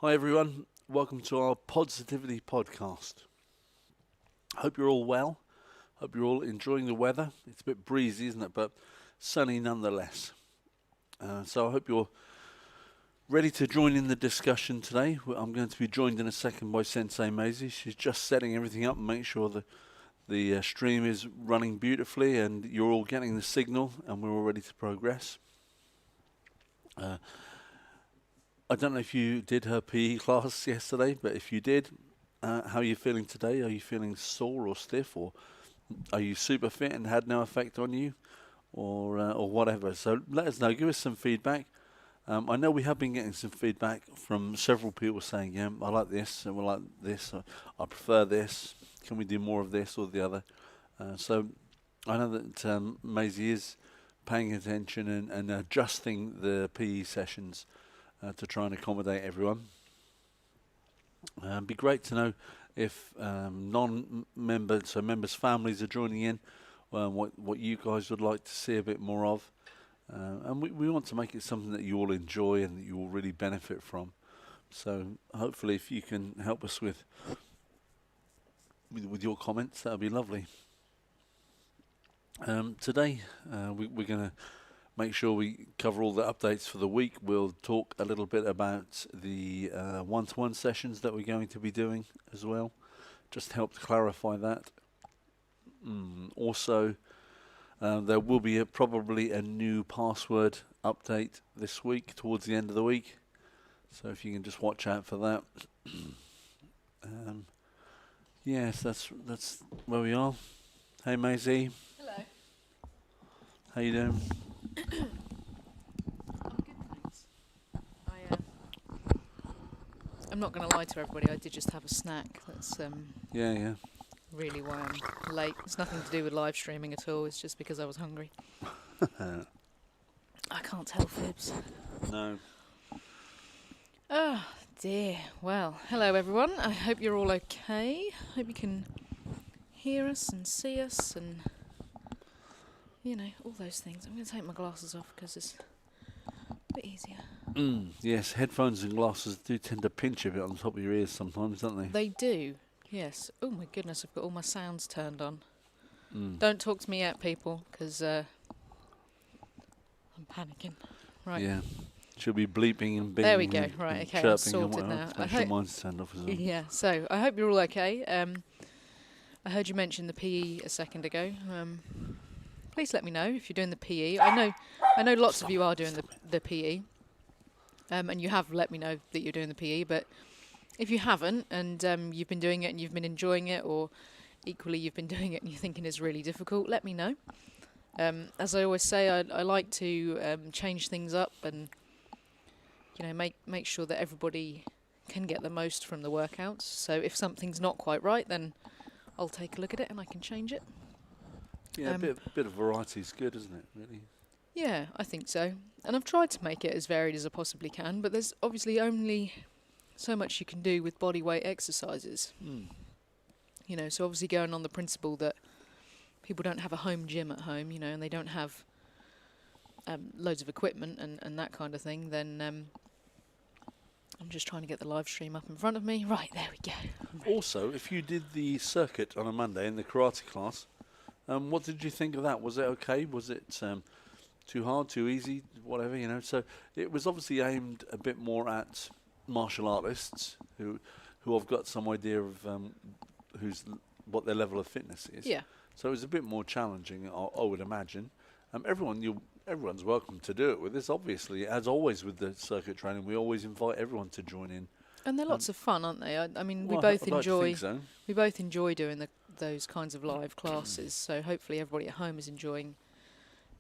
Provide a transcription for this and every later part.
Hi everyone, welcome to our Podsitivitycast. Hope you're all well. Hope you're all enjoying the weather. It's a bit breezy, isn't it? But sunny nonetheless. So I hope you're ready to join in the discussion today. I'm going to be joined in a second by Sensei Maisie. She's just setting everything up and make sure the stream is running beautifully and you're all getting the signal and we're all ready to progress. I don't know if you did her PE class yesterday, but if you did, how are you feeling today? Are you feeling sore or stiff, or are you super fit and had no effect on you, or whatever? So let us know. Give us some feedback. I know we have been getting some feedback from several people saying, yeah, I like this, and we like this, I prefer this. Can we do more of this or the other? So I know that Maisie is paying attention and adjusting the PE sessions to try and accommodate everyone. It'd be great to know if non-members, so members' families are joining in, what you guys would like to see a bit more of. And we want to make it something that you all enjoy and that you all really benefit from. So hopefully if you can help us with your comments, that would be lovely. Today we're going to make sure we cover all the updates for the week. We'll talk a little bit about the one-to-one sessions that we're going to be doing as well, just to help clarify that. Also, there will be probably a new password update this week, towards the end of the week. So if you can just watch out for that. Yes, that's where we are. Hey Maisie. Hello. How you doing? I'm good, thanks. I'm not going to lie to everybody, I did just have a snack. That's Yeah. really why I'm late. It's nothing to do with live streaming at all, it's just because I was hungry. I can't tell fibs. No. Oh dear. Well, hello everyone. I hope you're all okay. Hope you can hear us and see us and, you know, all those things. I'm going to take my glasses off because it's a bit easier. Yes, headphones and glasses do tend to pinch a bit on top of your ears sometimes, don't they? They do, yes. Oh my goodness, I've got all my sounds turned on. Don't talk to me yet, people, because I'm panicking. Right. Yeah. She'll be bleeping and beeping. There we go. And Right, okay, I'm chirping sorted and now. make sure mine's turned off as well. Yeah, so I hope you're all okay. I heard you mention the PE a second ago. Please let me know if you're doing the PE. I know lots of you are doing the PE. And you have let me know that you're doing the PE, but if you haven't and you've been doing it and you've been enjoying it, or equally you've been doing it and you're thinking it's really difficult, let me know. As I always say, I like to change things up and, you know, make sure that everybody can get the most from the workouts. So if something's not quite right, then I'll take a look at it and I can change it. Yeah, a bit of variety is good, isn't it, really? Yeah, I think so. And I've tried to make it as varied as I possibly can, but there's obviously only so much you can do with body weight exercises. You know, so obviously going on the principle that people don't have a home gym at home, you know, and they don't have loads of equipment and that kind of thing, then I'm just trying to get the live stream up in front of me. Right, there we go. Also, if you did the circuit on a Monday in the karate class, what did you think of that? Was it okay? Was it too hard, too easy, whatever, you know? So it was obviously aimed a bit more at martial artists who have got some idea of what their level of fitness is. Yeah. So it was a bit more challenging, I would imagine. Everyone's welcome to do it with this. Obviously, as always with the circuit training, we always invite everyone to join in. And they're lots of fun, aren't they? I mean, Well, we both I'd like to enjoy. think so. We both enjoy doing those kinds of live classes. So hopefully everybody at home is enjoying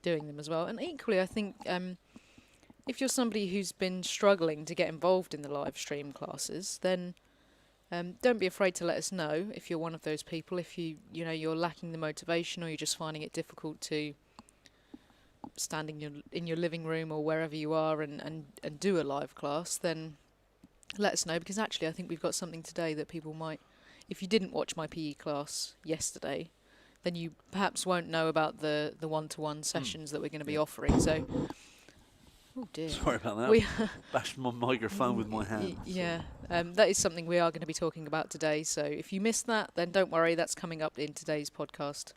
doing them as well. And equally, I think if you're somebody who's been struggling to get involved in the live stream classes, then don't be afraid to let us know if you're one of those people. If you're lacking the motivation, or you're just finding it difficult to stand in your living room or wherever you are and do a live class, then let us know, because actually I think we've got something today that people might, if you didn't watch my PE class yesterday, then you perhaps won't know about the one-to-one sessions that we're going to be offering. So Oh dear. Sorry about that. We Bashed my microphone with my hand. yeah, that is something we are going to be talking about today. So if you missed that, then don't worry. That's coming up in today's podcast.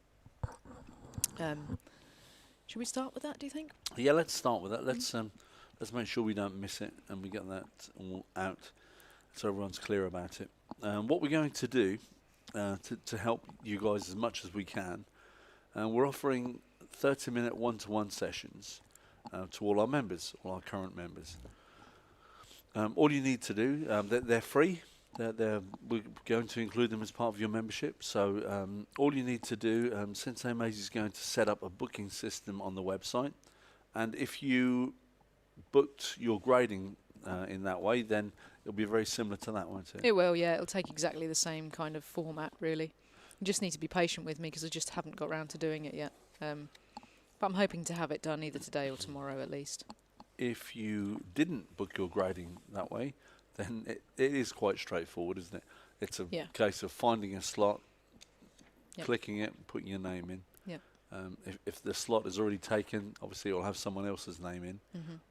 Should we start with that? Do you think? Yeah, let's start with that. Let's make sure we don't miss it and we get that all out so everyone's clear about it. What we're going to do to help you guys as much as we can, we're offering 30-minute one-to-one sessions to all our members, all our current members. All you need to do, they're free. We're going to include them as part of your membership. So all you need to do, Sensei Maisie is going to set up a booking system on the website. And if you booked your grading in that way, then it'll be very similar to that, won't it? It will, yeah. It'll take exactly the same kind of format, really. You just need to be patient with me because I just haven't got around to doing it yet. But I'm hoping to have it done either today or tomorrow at least. If you didn't book your grading that way, then it is quite straightforward, isn't it? It's a case of finding a slot, clicking it, and putting your name in. Yeah. If the slot is already taken, obviously it'll have someone else's name in,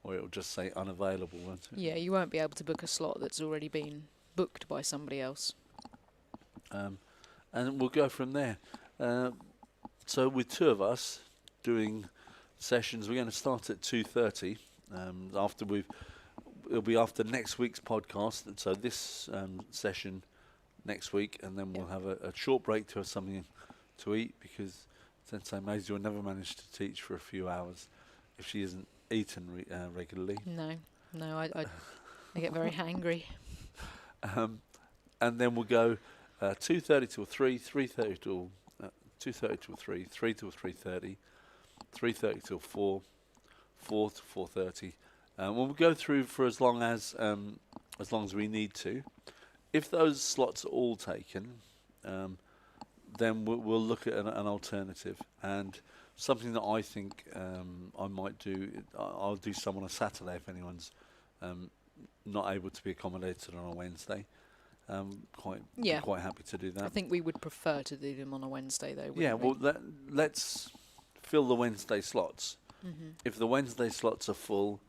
or it'll just say unavailable, won't it? Yeah, you won't be able to book a slot that's already been booked by somebody else. And we'll go from there. So with two of us doing sessions, we're going to start at 2:30. It'll be after next week's podcast, and so this session next week, and then we'll have a short break to have something to eat because Sensei Maisie will never manage to teach for a few hours if she isn't eaten regularly. No, I get very hangry. And then we'll go 2:30 till 3, 3:30 till 2:30 till 3, 3 till 3:30, 3:30 till 4, 4 to 4:30. We'll go through for as long as we need to. If those slots are all taken, then we'll look at an alternative. And something that I think I might do, I'll do some on a Saturday if anyone's not able to be accommodated on a Wednesday. Quite happy to do that. I think we would prefer to do them on a Wednesday though. Yeah, well, let's fill the Wednesday slots. If the Wednesday slots are full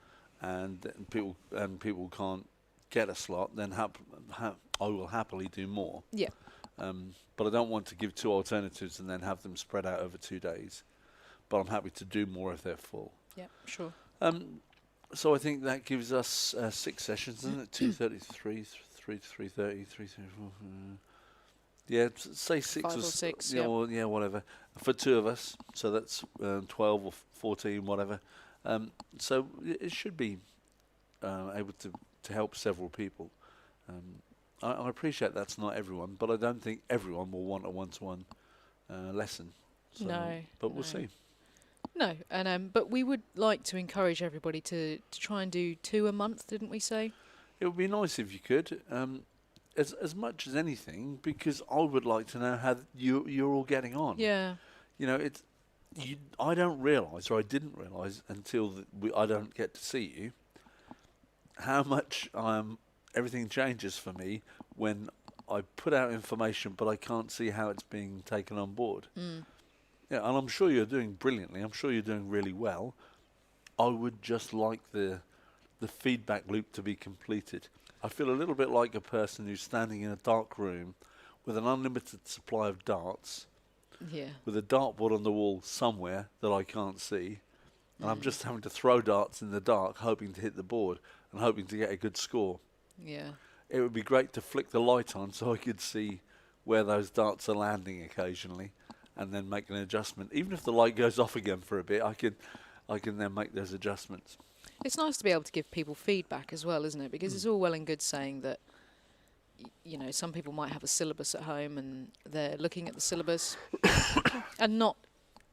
and people can't get a slot, then I will happily do more. Yeah. But I don't want to give two alternatives and then have them spread out over 2 days. But I'm happy to do more if they're full. Yeah, sure. So I think that gives us 6 sessions, isn't it? 2:30 to 3, 3 to 3:30, 3 to 4. Yeah, say 6 5 or or 6. yeah, well, yeah, whatever. For 2 of us, so that's 12 or 14, whatever. So it should be able to help several people. I appreciate that's not everyone, but I don't think everyone will want a one-to-one lesson. So, No. But we'll see. No, and but we would like to encourage everybody to try and do 2 a month, didn't we say? It would be nice if you could, as much as anything, because I would like to know how you're all getting on. Yeah. You know, I don't realise, or I didn't realise until I don't get to see you, how much everything changes for me when I put out information, but I can't see how it's being taken on board. Yeah, and I'm sure you're doing brilliantly. I'm sure you're doing really well. I would just like the feedback loop to be completed. I feel a little bit like a person who's standing in a dark room with an unlimited supply of darts, with a dartboard on the wall somewhere that I can't see, and I'm just having to throw darts in the dark, hoping to hit the board and hoping to get a good score. Yeah. It would be great to flick the light on so I could see where those darts are landing occasionally, and then make an adjustment. Even if the light goes off again for a bit, I can then make those adjustments. It's nice to be able to give people feedback as well, isn't it? Because it's all well and good saying that, you know, some people might have a syllabus at home and they're looking at the syllabus and not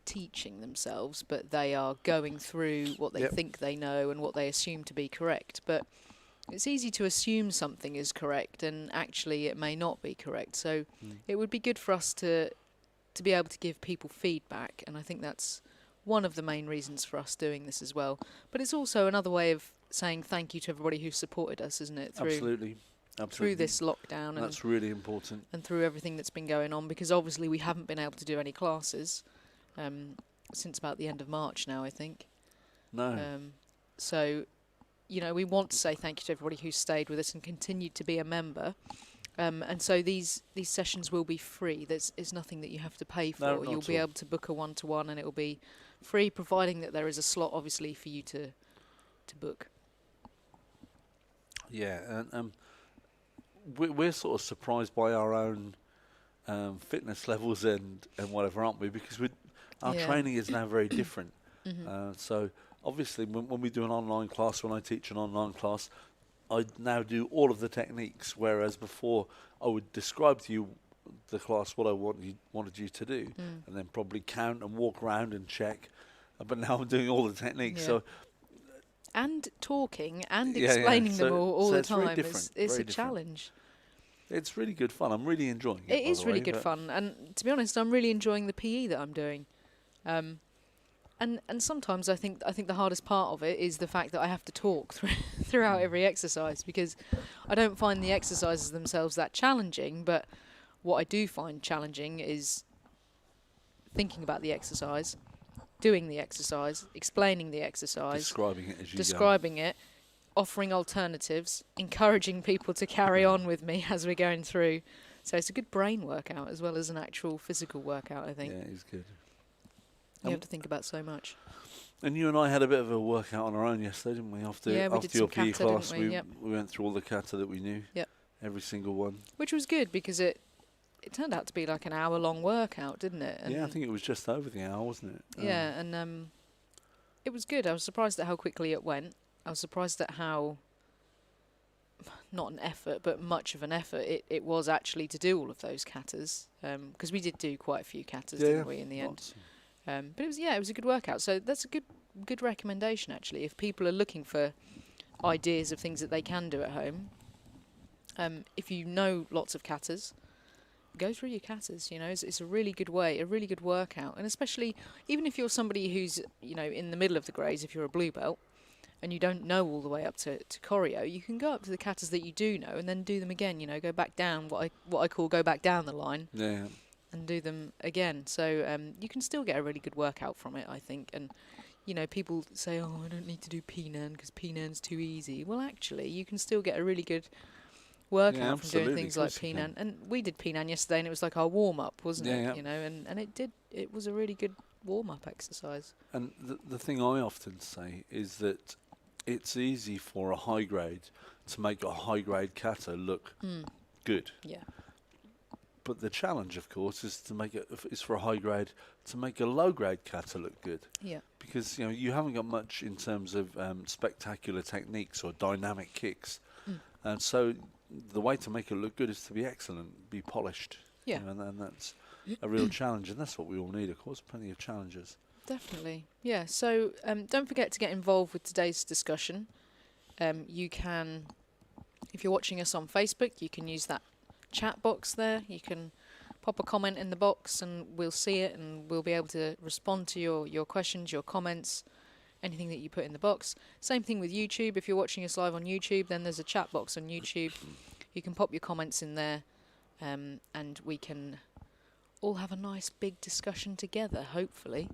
teaching themselves, but they are going through what they think they know and what they assume to be correct. But it's easy to assume something is correct and actually it may not be correct. So it would be good for us to be able to give people feedback, and I think that's one of the main reasons for us doing this as well. But it's also another way of saying thank you to everybody who's supported us, isn't it? Absolutely. Through this lockdown. And that's really important. And through everything that's been going on, because obviously we haven't been able to do any classes since about the end of March now, I think. No. So, we want to say thank you to everybody who stayed with us and continued to be a member. And so these sessions will be free. It's nothing that you have to pay for. No, not You'll at be all. able to book a one-to-one, and it will be free, providing that there is a slot, obviously, for you to book. Yeah, and we're sort of surprised by our own fitness levels and whatever, aren't we? Because our Yeah. training is now very different. Mhm. So obviously, when we do an online class, when I teach an online class, I now do all of the techniques, whereas before I would describe to you the class what I wanted you to do, and then probably count and walk around and check. But now I'm doing all the techniques, Yeah. so And talking and yeah. explaining them So all so the it's very time. different. It's Very a different. challenge. It's really good fun. I'm really enjoying it. It by is the really way, good but fun, and to be honest, I'm really enjoying the PE that I'm doing. And sometimes I think the hardest part of it is the fact that I have to talk throughout every exercise, because I don't find the exercises themselves that challenging, but what I do find challenging is thinking about the exercise, doing the exercise, explaining the exercise, describing it as you describing it, offering alternatives, encouraging people to carry on with me as we're going through. So it's a good brain workout as well as an actual physical workout, I go. think. Yeah, it's good. You have to think about so much. And you and I had a bit of a workout on our own yesterday, didn't we? After Yeah, we did after your some PE kata, didn't class, we? Yep. we went through all the kata that we knew. Yep. Every single one. Which was good, because it turned out to be like an hour-long workout, didn't it? And Yeah, I think it was just over the hour, wasn't it? yeah, and it was good. I was surprised at how quickly it went. I was surprised at how, not an effort, but much of an effort it was actually to do all of those katas. Because we did do quite a few katas, didn't we, in the end? lots. But it was a good workout. So that's a good recommendation, actually. If people are looking for ideas of things that they can do at home, if you know lots of katas, go through your katas. It's a really good way, a really good workout. And especially, even if you're somebody who's, in the middle of the grades, if you're a blue belt, and you don't know all the way up to choreo, you can go up to the katas that you do know and then do them again. Go back down, what I call go back down the line. Yeah. And do them again. So you can still get a really good workout from it, I think. And, people say, oh, I don't need to do P-Nan because P-Nan's too easy. Well, actually, you can still get a really good workout from doing things like P-Nan. And we did P-Nan yesterday, and it was like our warm-up, wasn't it? Yeah. And it was a really good warm-up exercise. And the thing I often say is that it's easy for a high grade to make a high grade kata look good. Yeah. But the challenge, of course, is for a high grade to make a low grade kata look good. Yeah. Because you haven't got much in terms of spectacular techniques or dynamic kicks, and so the way to make it look good is to be excellent, be polished. Yeah. And that's a real challenge, and that's what we all need, of course. Plenty of challenges. Definitely. Yeah. So don't forget to get involved with today's discussion. You can, if you're watching us on Facebook, you can use that chat box there. You can pop a comment in the box and we'll see it, and we'll be able to respond to your questions, your comments, anything that you put in the box. Same thing with YouTube. If you're watching us live on YouTube, then there's a chat box on YouTube. You can pop your comments in there, and we can all have a nice big discussion together, hopefully.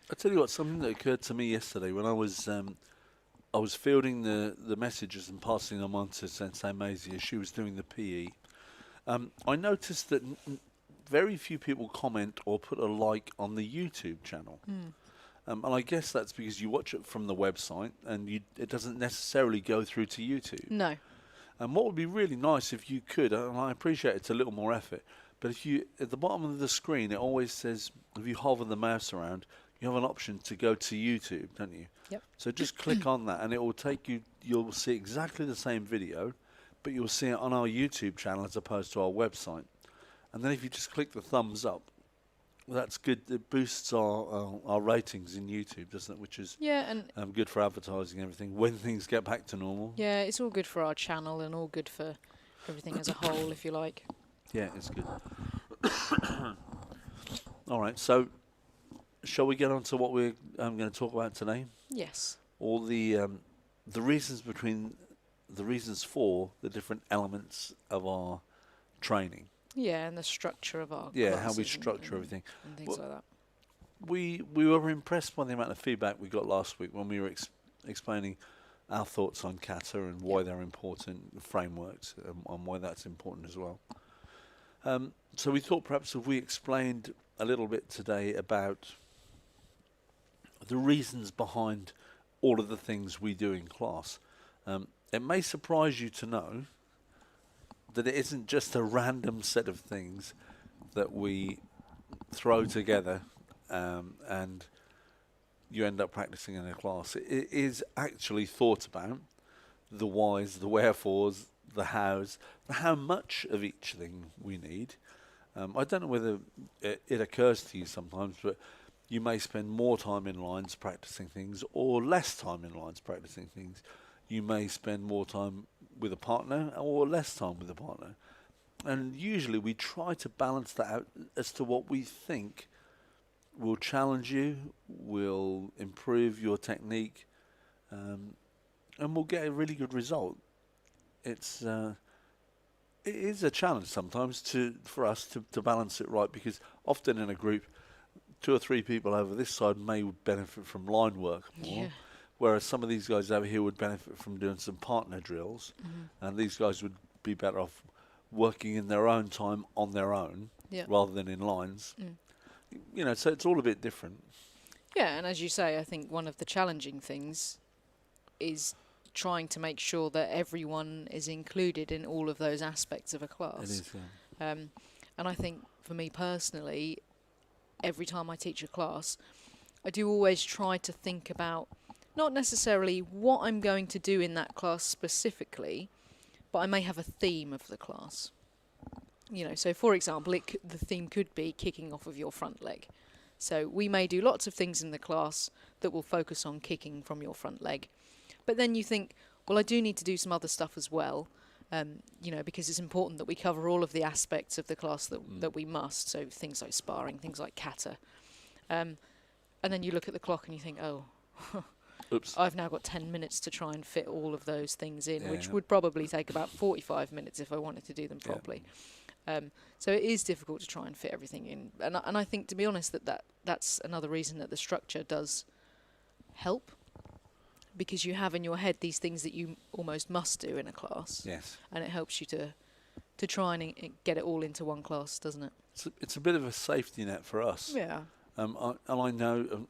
I tell you what, something that occurred to me yesterday when I was fielding the messages and passing them on to Sensei Maisie as she was doing the PE. I noticed that very few people comment or put a like on the YouTube channel. And I guess that's because you watch it from the website and it doesn't necessarily go through to YouTube. No. And what would be really nice if you could, and I appreciate it's a little more effort, but if you, at the bottom of the screen, it always says, if you hover the mouse around, you have an option to go to YouTube, don't you? Yep. So just click on that and it will take you, you'll see exactly the same video, but you'll see it on our YouTube channel as opposed to our website. And then if you just click the thumbs up, that's good. It boosts our ratings in YouTube, doesn't it? Which is and good for advertising and everything when things get back to normal. yeah, it's all good for our channel and all good for everything as a whole, if you like. Yeah, it's good. All right, so shall we get on to what we're going to talk about today? Yes. All the reasons for the different elements of our training. Yeah, and the structure of our How we classes structure and everything. and things like that. We were impressed by the amount of feedback we got last week when we were explaining our thoughts on kata and why they're important, frameworks, and why that's important as well. So we thought perhaps if we explained a little bit today about the reasons behind all of the things we do in class. It may surprise you to know that it isn't just a random set of things that we throw together and you end up practicing in a class. It is actually thought about, the whys, the wherefores, the hows, the how much of each thing we need. I don't know whether it occurs to you sometimes, but you may spend more time in lines practicing things or less time in lines practicing things. You may spend more time with a partner or less time with a partner. And usually we try to balance that out as to what we think will challenge you, will improve your technique, and we'll get a really good result. It is a challenge sometimes for us to balance it right, because often in a group, 2 or 3 people over this side may benefit from line work more, whereas some of these guys over here would benefit from doing some partner drills, and these guys would be better off working in their own time on their own rather than in lines. You know, so it's all a bit different. Yeah, and as you say, I think one of the challenging things is trying to make sure that everyone is included in all of those aspects of a class. It is, And I think for me personally, every time I teach a class, I do always try to think about not necessarily what I'm going to do in that class specifically, but I may have a theme of the class. You know, so for example, the theme could be kicking off of your front leg. So we may do lots of things in the class that will focus on kicking from your front leg. But then you think, well, I do need to do some other stuff as well, you know, because it's important that we cover all of the aspects of the class that we must. So things like sparring, things like kata. And then you look at the clock and you think, oh, oops, I've now got 10 minutes to try and fit all of those things in, which would probably take about 45 minutes if I wanted to do them properly. So it is difficult to try and fit everything in. And I think, to be honest, that's another reason that the structure does help, because you have in your head these things that you almost must do in a class. yes. And it helps you to try and get it all into one class, doesn't it? It's a bit of a safety net for us. Yeah. I know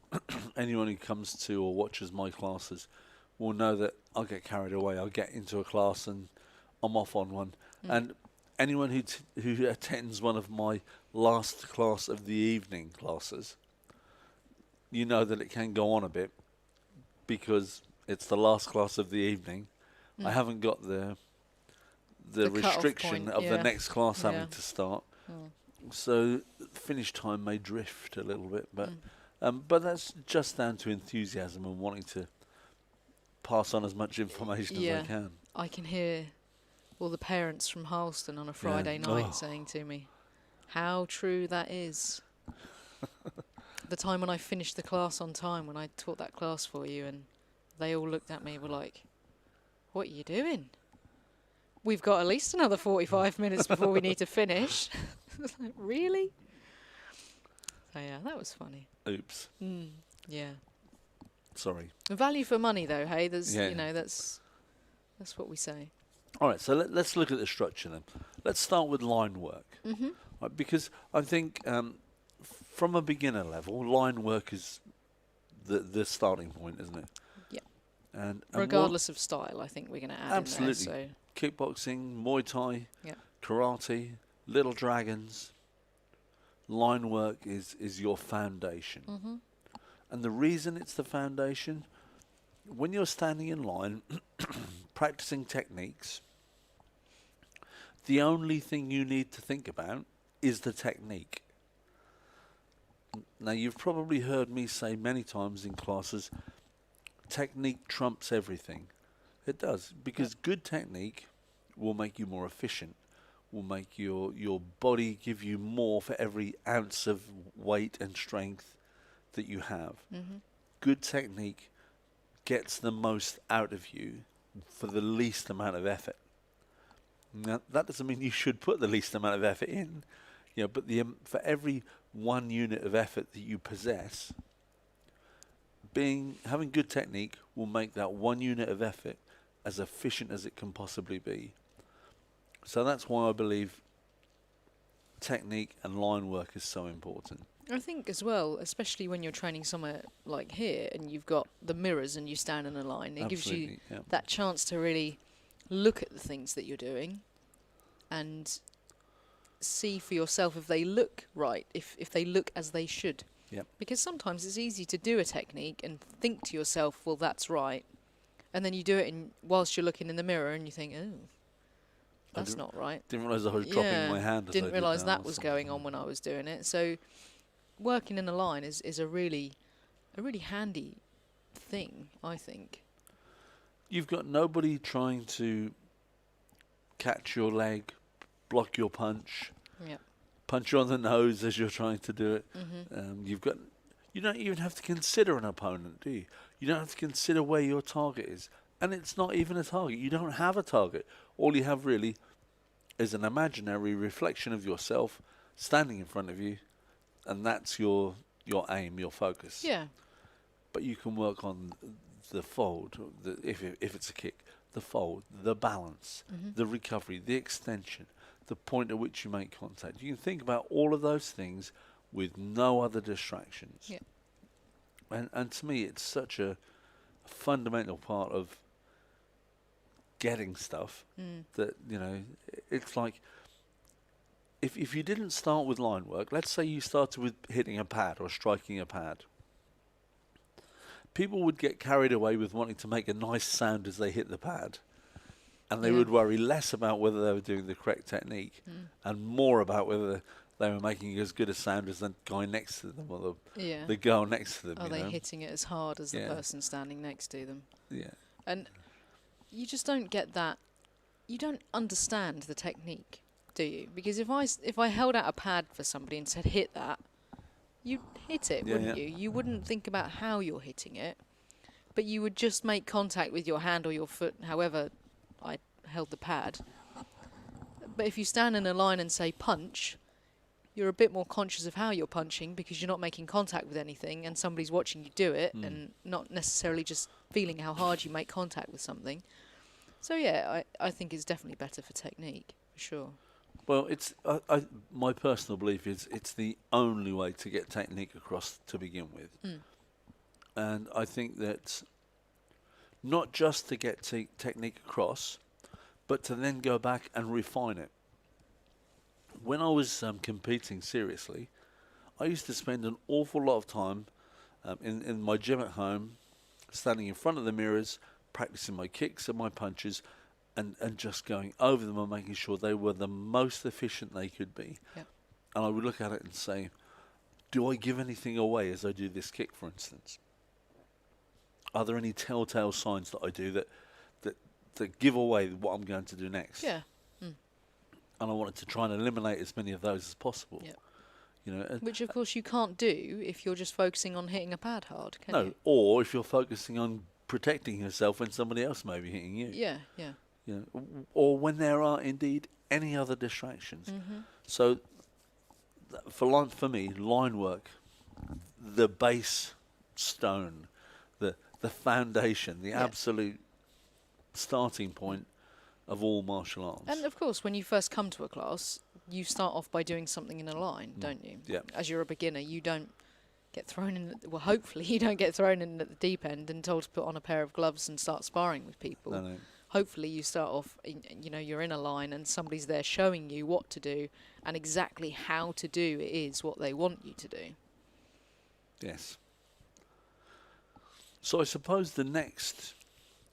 anyone who comes to or watches my classes will know that I'll get carried away. I'll get into a class and I'm off on one. And anyone who attends one of my last class of the evening classes, you know that it can go on a bit because it's the last class of the evening. I haven't got the restriction of the next class having to start. So finish time may drift a little bit, but that's just down to enthusiasm and wanting to pass on as much information as I can. I can hear all the parents from Harleston on a Friday night saying to me, how true that is. The time when I finished the class on time, when I taught that class for you, and they all looked at me and were like, what are you doing? We've got at least another 45 minutes before we need to finish. Like, really? So yeah, that was funny. Oops. Yeah. Sorry. Value for money, though. Hey, there's you know, that's what we say. All right, so let's look at the structure then. Let's start with line work, right, because I think from a beginner level, line work is the starting point, isn't it? Yeah. And regardless of style, I think we're going to add absolutely in there. So kickboxing, Muay Thai, karate, Little Dragons, line work is your foundation. And the reason it's the foundation, when you're standing in line, practicing techniques, the only thing you need to think about is the technique. Now, you've probably heard me say many times in classes, technique trumps everything. It does, because good technique will make you more efficient, will make your body give you more for every ounce of weight and strength that you have. Good technique gets the most out of you for the least amount of effort. Now, that doesn't mean you should put the least amount of effort in, but for every 1 unit of effort that you possess, having good technique will make that one unit of effort as efficient as it can possibly be. So that's why I believe technique and line work is so important. I think as well, especially when you're training somewhere like here and you've got the mirrors and you stand in a line, it gives you that chance to really look at the things that you're doing and see for yourself if they look right, if they look as they should. Yep. Because sometimes it's easy to do a technique and think to yourself, well, that's right. And then you do it whilst you're looking in the mirror and you think, oh, that's not right. Didn't realise I was dropping my hand. Didn't realise that was going on when I was doing it. So working in a line is a really handy thing, I think. You've got nobody trying to catch your leg, block your punch, punch you on the nose as you're trying to do it. You don't even have to consider an opponent, do you? You don't have to consider where your target is. And it's not even a target. You don't have a target. All you have really is an imaginary reflection of yourself standing in front of you, and that's your aim, your focus. Yeah. But you can work on the fold, if it's a kick, the fold, the balance, the recovery, the extension, the point at which you make contact. You can think about all of those things with no other distractions. Yeah. And to me, it's such a fundamental part of getting stuff that, it's like if you didn't start with line work, let's say you started with hitting a pad or striking a pad, people would get carried away with wanting to make a nice sound as they hit the pad, and they would worry less about whether they were doing the correct technique and more about whether they were making as good a sound as the guy next to them or the girl next to them. Are they hitting it as hard as the person standing next to them? Yeah. And you just don't get that. You don't understand the technique, do you? Because if I held out a pad for somebody and said, hit that, you'd hit it, wouldn't you? You wouldn't think about how you're hitting it, but you would just make contact with your hand or your foot, however I held the pad. But if you stand in a line and say punch, you're a bit more conscious of how you're punching because you're not making contact with anything and somebody's watching you do it and not necessarily just feeling how hard you make contact with something. So yeah, I think it's definitely better for technique, for sure. Well, it's my personal belief is it's the only way to get technique across to begin with. And I think that not just to get technique across, but to then go back and refine it. When I was competing seriously, I used to spend an awful lot of time in my gym at home, standing in front of the mirrors, practicing my kicks and my punches, and just going over them and making sure they were the most efficient they could be. Yep. And I would look at it and say, do I give anything away as I do this kick, for instance? Are there any telltale signs that I do that give away what I'm going to do next? Yeah. And I wanted to try and eliminate as many of those as possible. Yep. Which, of course, you can't do if you're just focusing on hitting a pad hard, can you? No, or if you're focusing on protecting yourself when somebody else may be hitting you. Yeah. Or when there are indeed any other distractions. So, for me, line work, the base stone, the foundation, the absolute starting point of all martial arts. And of course, when you first come to a class, you start off by doing something in a line, don't you? Yeah. As you're a beginner, you don't get thrown in. Well, hopefully, you don't get thrown in at the deep end and told to put on a pair of gloves and start sparring with people. No. Hopefully, you start off. You're in a line and somebody's there showing you what to do and exactly how to do it is what they want you to do. Yes. So I suppose the next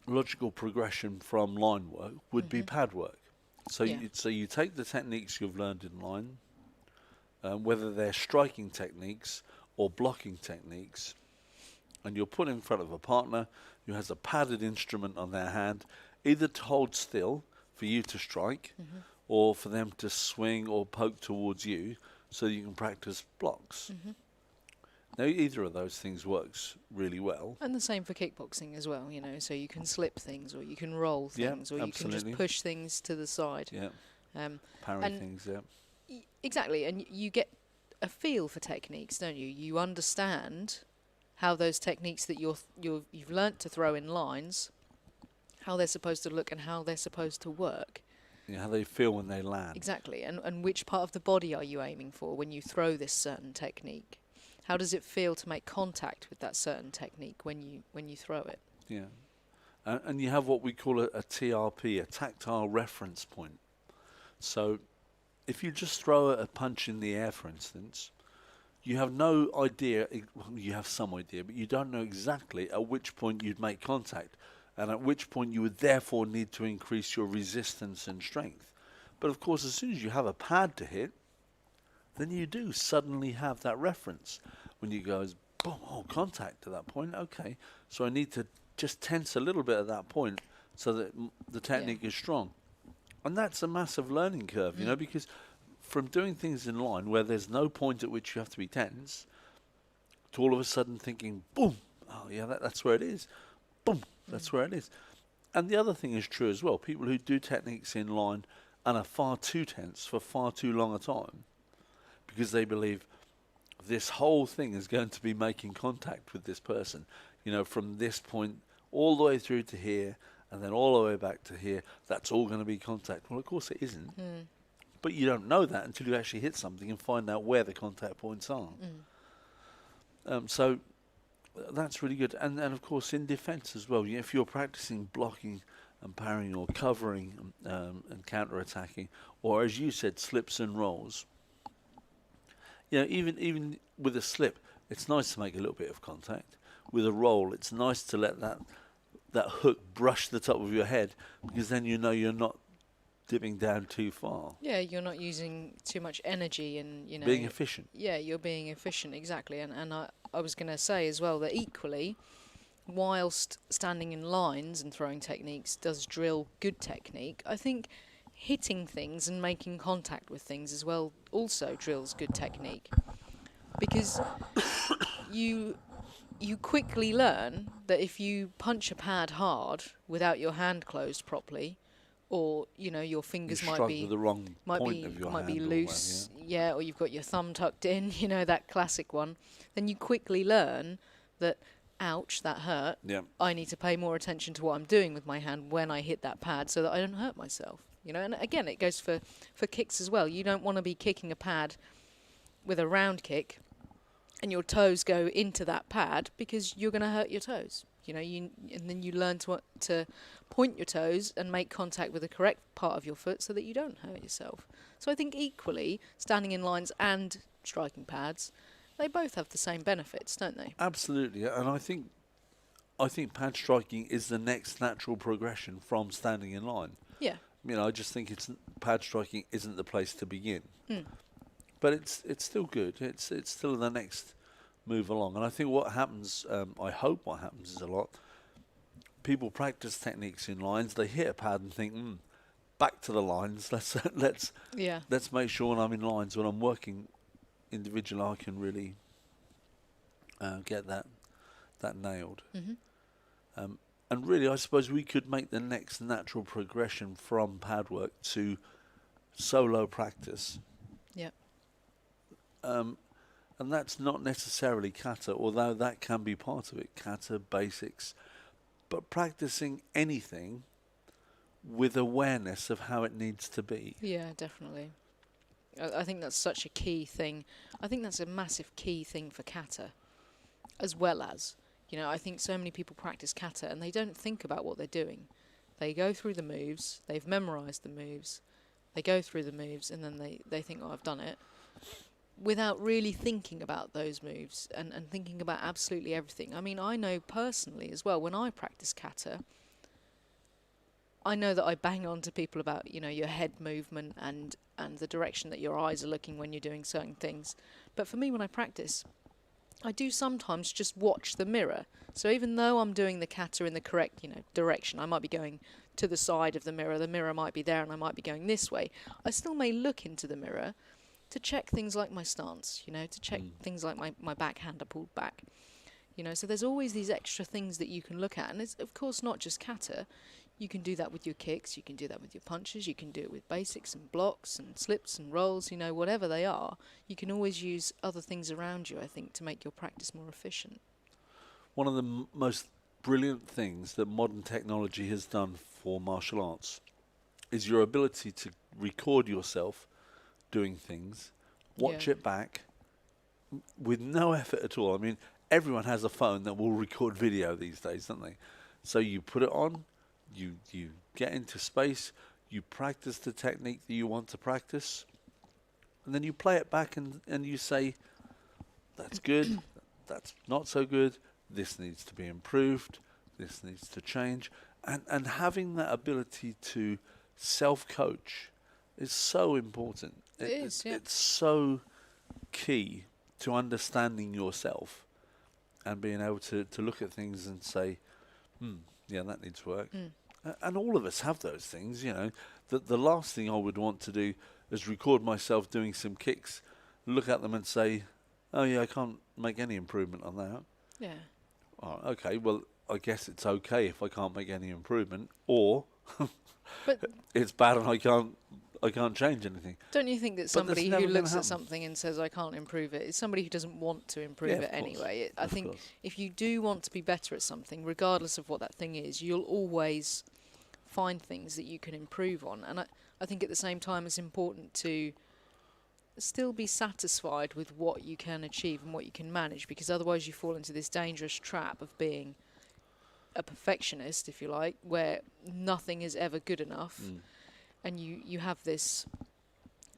logical progression from line work would be pad work. So you take the techniques you've learned in line, whether they're striking techniques or blocking techniques, and you're put in front of a partner who has a padded instrument on their hand, either to hold still for you to strike or for them to swing or poke towards you so you can practice blocks. Now, either of those things works really well. And the same for kickboxing as well, so you can slip things or you can roll things or you can just push things to the side. Yeah. Parry things, Exactly, and you get a feel for techniques, don't you? You understand how those techniques that you've learnt to throw in lines, how they're supposed to look and how they're supposed to work. How they feel when they land. Exactly, and which part of the body are you aiming for when you throw this certain technique? How does it feel to make contact with that certain technique when you throw it? Yeah. And you have what we call a TRP, a tactile reference point. So if you just throw a punch in the air, for instance, you have no idea, well, you have some idea, but you don't know exactly at which point you'd make contact and at which point you would therefore need to increase your resistance and strength. But of course, as soon as you have a pad to hit, then you do suddenly have that reference. When you go, boom, oh, contact at that point, okay, so I need to just tense a little bit at that point so that the technique is strong. And that's a massive learning curve, you know, because from doing things in line where there's no point at which you have to be tense to all of a sudden thinking, boom, oh yeah, that's where it is. Boom, that's where it is. And the other thing is true as well. People who do techniques in line and are far too tense for far too long a time because they believe this whole thing is going to be making contact with this person, you know, from this point all the way through to here and then all the way back to here, that's all going to be contact. Well, of course it isn't. But you don't know that until you actually hit something and find out where the contact points are. So that's really good. And of course in defense as well, if you're practicing blocking and parrying or covering and counter-attacking, or as you said, slips and rolls, even with a slip, it's nice to make a little bit of contact. With a roll, it's nice to let that hook brush the top of your head, because then you know you're not dipping down too far. Yeah, you're not using too much energy and, you know... Being efficient. Yeah, you're being efficient, exactly. And I was going to say as well that equally, whilst standing in lines and throwing techniques does drill good technique, I think hitting things and making contact with things as well also drills good technique. Because you quickly learn that if you punch a pad hard without your hand closed properly, or your fingers might be with the wrong point of your might hand be or loose, whatever, or you've got your thumb tucked in, that classic one. Then you quickly learn that, ouch, that hurt. Yeah. I need to pay more attention to what I'm doing with my hand when I hit that pad, so that I don't hurt myself. And again, it goes for kicks as well. You don't want to be kicking a pad with a round kick and your toes go into that pad, because you're going to hurt your toes. And then you learn to point your toes and make contact with the correct part of your foot so that you don't hurt yourself. So I think equally, standing in lines and striking pads, they both have the same benefits, don't they? Absolutely, and I think pad striking is the next natural progression from standing in line. Yeah. I just think pad striking isn't the place to begin. But it's still good. It's still the next move along. And I think what happens, I hope what happens is a lot, people practice techniques in lines, they hit a pad and think, back to the lines. Let's make sure when I'm in lines, when I'm working individual, I can really get that nailed. And really, I suppose we could make the next natural progression from pad work to solo practice. Yeah. And that's not necessarily kata, although that can be part of it, kata, basics. But practicing anything with awareness of how it needs to be. Yeah, definitely. I think that's such a key thing. I think that's a massive key thing for kata, as well as, I think so many people practice kata and they don't think about what they're doing. They go through the moves, they've memorized the moves, they go through the moves, and then they think, oh, I've done it, without really thinking about those moves and thinking about absolutely everything. I mean, I know personally as well, when I practice kata, I know that I bang on to people about, your head movement and the direction that your eyes are looking when you're doing certain things. But for me, when I practice, I do sometimes just watch the mirror. So even though I'm doing the kata in the correct, direction, I might be going to the side of the mirror might be there and I might be going this way, I still may look into the mirror to check things like my stance, to check things like my backhand pulled back. So there's always these extra things that you can look at. And it's, of course, not just kata. You can do that with your kicks, you can do that with your punches, you can do it with basics and blocks and slips and rolls, whatever they are. You can always use other things around you, I think, to make your practice more efficient. one of the most brilliant things that modern technology has done for martial arts is your ability to record yourself doing things, watch Yeah. it back with no effort at all. I mean, everyone has a phone that will record video these days, don't they? So you put it on, you get into space, you practice the technique that you want to practice, and then you play it back and you say, that's good, that's not so good, this needs to be improved, this needs to change. And having that ability to self-coach is so important. It is, yeah. It's so key to understanding yourself and being able to look at things and say, yeah, that needs work. And all of us have those things, you know. The last thing I would want to do is record myself doing some kicks, look at them and say, oh yeah, I can't make any improvement on that. Yeah. Oh, okay, well, I guess it's okay if I can't make any improvement, or But it's bad and I can't change anything. don't you think that But that's somebody never who gonna looks happen. at something and says, I can't improve it, is somebody who doesn't want to improve Yeah, it of course. anyway? I Of think course. if you do want to be better at something, regardless of what that thing is, you'll always find things that you can improve on. And I think at the same time it's important to still be satisfied with what you can achieve and what you can manage, because otherwise you fall into this dangerous trap of being a perfectionist, if you like, where nothing is ever good enough. And you have this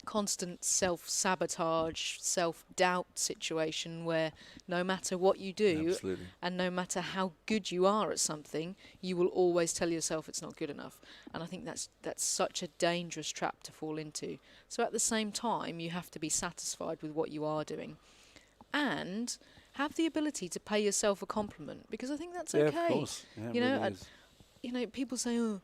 constant self-sabotage, self-doubt situation where no matter what you do Absolutely. and no matter how good you are at something, you will always tell yourself it's not good enough. And I think that's such a dangerous trap to fall into. So at the same time, you have to be satisfied with what you are doing and have the ability to pay yourself a compliment, because I think that's Yeah, okay. of course. Yeah, it You know, really and is. you know, people say, oh,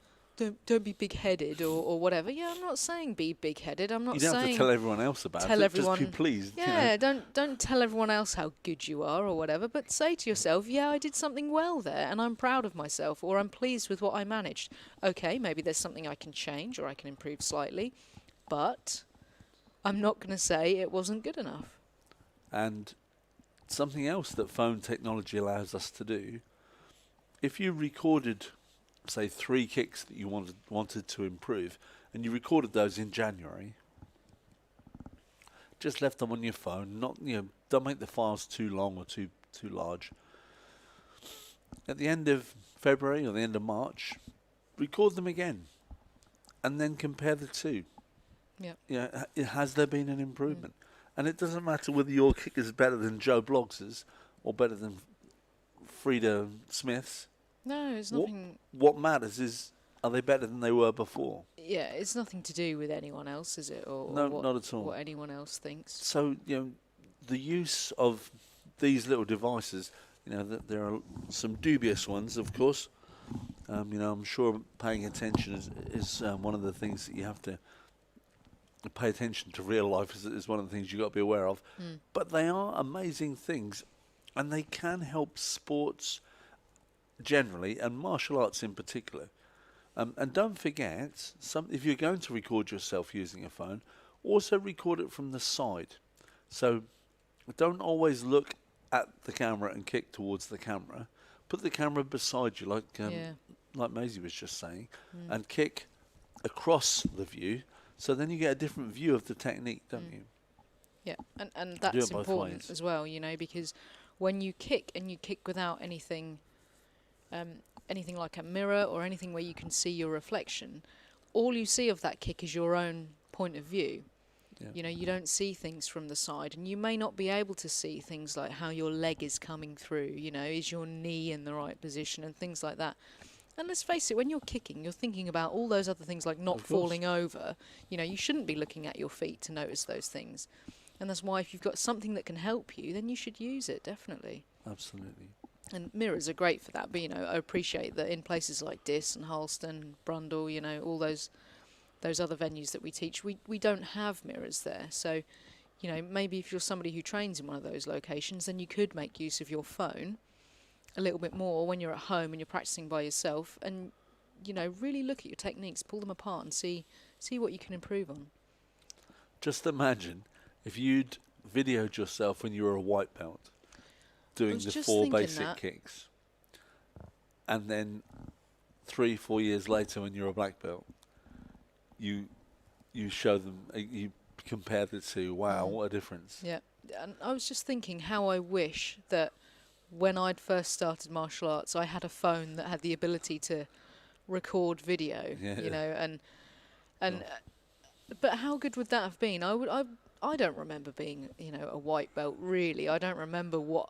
don't be big-headed or whatever. Yeah, I'm not saying be big-headed. I'm not You don't have saying to tell everyone else about tell it. everyone. Just be pleased. Yeah, You know. don't tell everyone else how good you are or whatever, but say to yourself, yeah, I did something well there and I'm proud of myself, or I'm pleased with what I managed. Okay, maybe there's something I can change or I can improve slightly, but I'm not going to say it wasn't good enough. And something else that phone technology allows us to do, if you recorded, say, 3 kicks that you wanted to improve, and you recorded those in January, just left them on your phone, don't make the files too long or too large. At the end of February or the end of March, record them again, and then compare the two. Yeah. Has there been an improvement? And it doesn't matter whether your kick is better than Joe Bloggs's or better than Frida Smith's. No, it's nothing. What matters is, are they better than they were before? Yeah, it's nothing to do with anyone else, is it? Or No, what, not at all. What anyone else thinks. So, the use of these little devices, there are some dubious ones, of course. I'm sure paying attention is one of the things that you have to pay attention to. Real life is one of the things you've got to be aware of. But they are amazing things, and they can help sports generally and martial arts in particular. And don't forget, if you're going to record yourself using a phone, also record it from the side. So don't always look at the camera and kick towards the camera. Put the camera beside you, like Maisie was just saying, and kick across the view. So then you get a different view of the technique, don't you? Yeah, and Do that's it both important ways. as well, because when you kick and you kick without anything like a mirror or anything where you can see your reflection, all you see of that kick is your own point of view. Yeah. You don't see things from the side, and you may not be able to see things like how your leg is coming through, is your knee in the right position and things like that. And let's face it, when you're kicking, you're thinking about all those other things like not Of course. falling over. You shouldn't be looking at your feet to notice those things. And that's why if you've got something that can help you, then you should use it, definitely. Absolutely. And mirrors are great for that, but I appreciate that in places like Diss and Harleston, Brundle, all those other venues that we teach, we don't have mirrors there. So, maybe if you're somebody who trains in one of those locations, then you could make use of your phone a little bit more when you're at home and you're practicing by yourself, and really look at your techniques, pull them apart, and see what you can improve on. Just imagine if you'd videoed yourself when you were a white belt. doing was the just 4 thinking basic that. kicks, and then 3-4 years later, when you're a black belt, you show them, you compare the two. Wow, what a difference! Yeah, and I was just thinking how I wish that when I'd first started martial arts, I had a phone that had the ability to record video. Yeah. You know, and Sure. but how good would that have been? I don't remember being, a white belt really. I don't remember what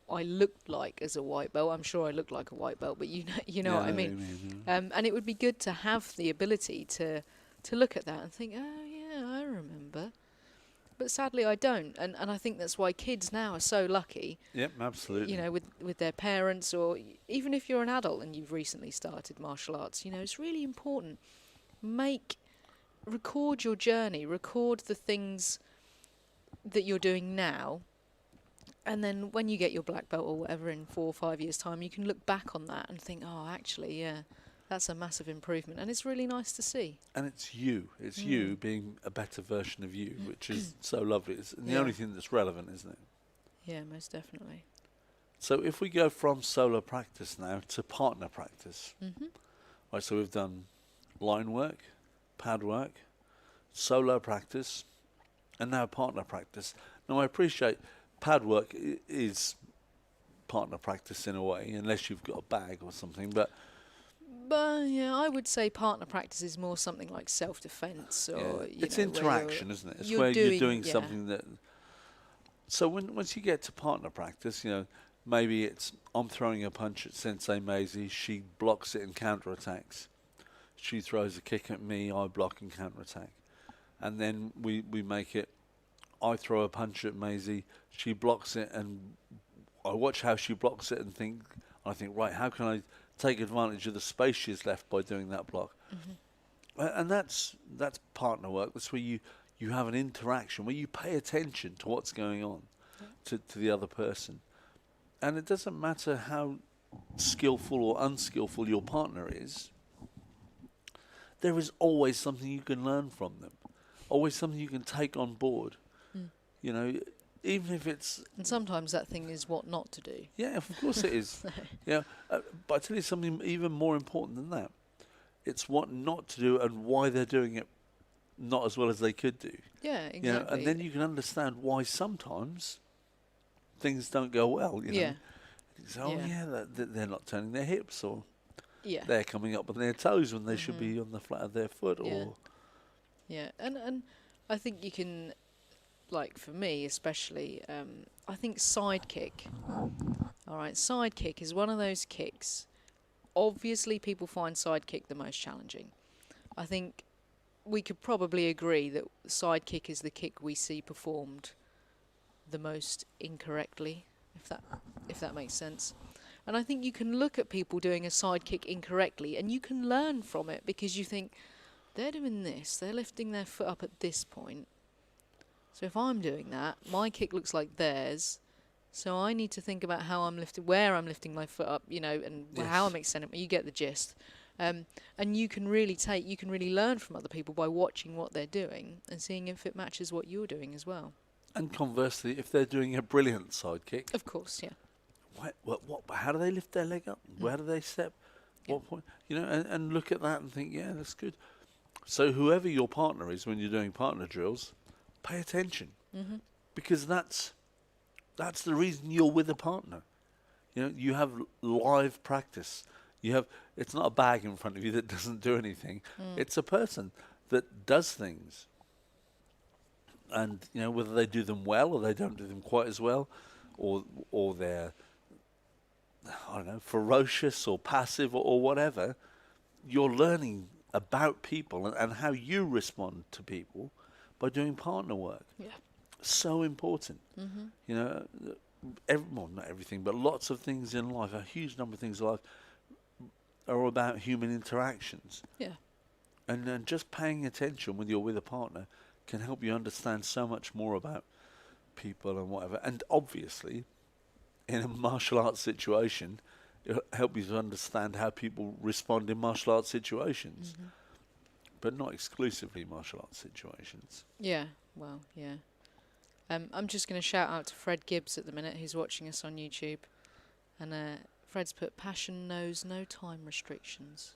I looked like as a white belt. I'm sure I looked like a white belt, but you know Yeah, what I know what mean. you mean, yeah. And it would be good to have the ability to look at that and think, oh yeah, I remember. But sadly, I don't, and I think that's why kids now are so lucky. Yep, absolutely. With their parents, or even if you're an adult and you've recently started martial arts, it's really important. Record your journey, record the things that you're doing now, and then when you get your black belt or whatever in 4 or 5 years' time, you can look back on that and think, oh, actually, yeah, that's a massive improvement, and it's really nice to see. And it's you. It's you being a better version of you, which is so lovely. It's the Yeah. only thing that's relevant, isn't it? Yeah, most definitely. So if we go from solo practice now to partner practice, Mm-hmm. right, so we've done line work, pad work, solo practice, and now partner practice. Now I appreciate pad work is partner practice in a way, unless you've got a bag or something, but But yeah, I would say partner practice is more something like self-defense, or it's where you're- interaction, isn't it? It's you're where you're doing- doing yeah. something that. So once you get to partner practice, maybe it's I'm throwing a punch at Sensei Maisie, she blocks it and counterattacks. She throws a kick at me, I block and counterattack. And then we make it, I throw a punch at Maisie, she blocks it, and I watch how she blocks it and think, right, how can I take advantage of the space she's left by doing that block? And that's partner work. That's where you have an interaction, where you pay attention to what's going on to the other person. And it doesn't matter how skillful or unskillful your partner is, there is always something you can learn from them, always something you can take on board. Even if it's... And sometimes that thing is what not to do. Yeah, of course it is. Yeah, but I tell you something even more important than that. It's what not to do and why they're doing it not as well as they could do. Yeah, exactly. And then you can understand why sometimes things don't go well. Yeah. So, they're not turning their hips, or Yeah. they're coming up on their toes when they should be on the flat of their foot, or... Yeah, and I think you can, like for me especially, I think side kick. All right, side kick is one of those kicks. Obviously, people find side kick the most challenging. I think we could probably agree that side kick is the kick we see performed the most incorrectly, if that makes sense. And I think you can look at people doing a side kick incorrectly, and you can learn from it, because you think, they're doing this, they're lifting their foot up at this point. So if I'm doing that, my kick looks like theirs. So I need to think about how I'm lifting, where I'm lifting my foot up, and how I'm extending it. You get the gist. And you can really learn from other people by watching what they're doing and seeing if it matches what you're doing as well. And conversely, if they're doing a brilliant side kick... Of course, yeah. What, how do they lift their leg up? Where do they step? What point? And look at that and think, yeah, that's good. So whoever your partner is when you're doing partner drills, pay attention, because that's the reason you're with a partner. You have live practice. It's not a bag in front of you that doesn't do anything. It's a person that does things. And whether they do them well or they don't do them quite as well, or they're, I don't know, ferocious or passive or whatever, you're learning about people and how you respond to people by doing partner work. Yeah. So important. Well, not everything, but lots of things in life, a huge number of things in life, are about human interactions. Yeah. And just paying attention when you're with a partner can help you understand so much more about people and whatever. And obviously, in a martial arts situation, it'll help you to understand how people respond in martial arts situations. But not exclusively martial arts situations. Yeah, well, yeah. I'm just going to shout out to Fred Gibbs at the minute, who's watching us on YouTube. And Fred's put, passion knows no time restrictions.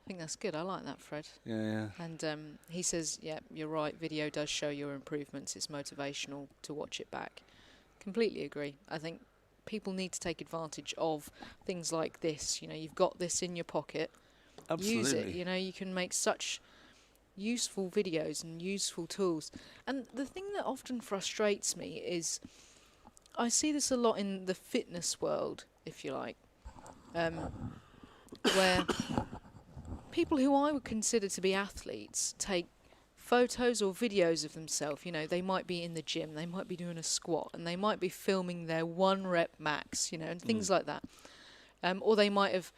I think that's good. I like that, Fred. Yeah. And he says, yeah, you're right. Video does show your improvements. It's motivational to watch it back. Completely agree. I think people need to take advantage of things like this. You know, you've got this in your pocket. Absolutely. Use it. You know, you can make such useful videos and useful tools. And the thing that often frustrates me is I see this a lot in the fitness world, if you like, where people who I would consider to be athletes take photos or videos of themselves. You know, they might be in the gym, they might be doing a squat, and they might be filming their 1 rep max, you know, and things like that. Or they might have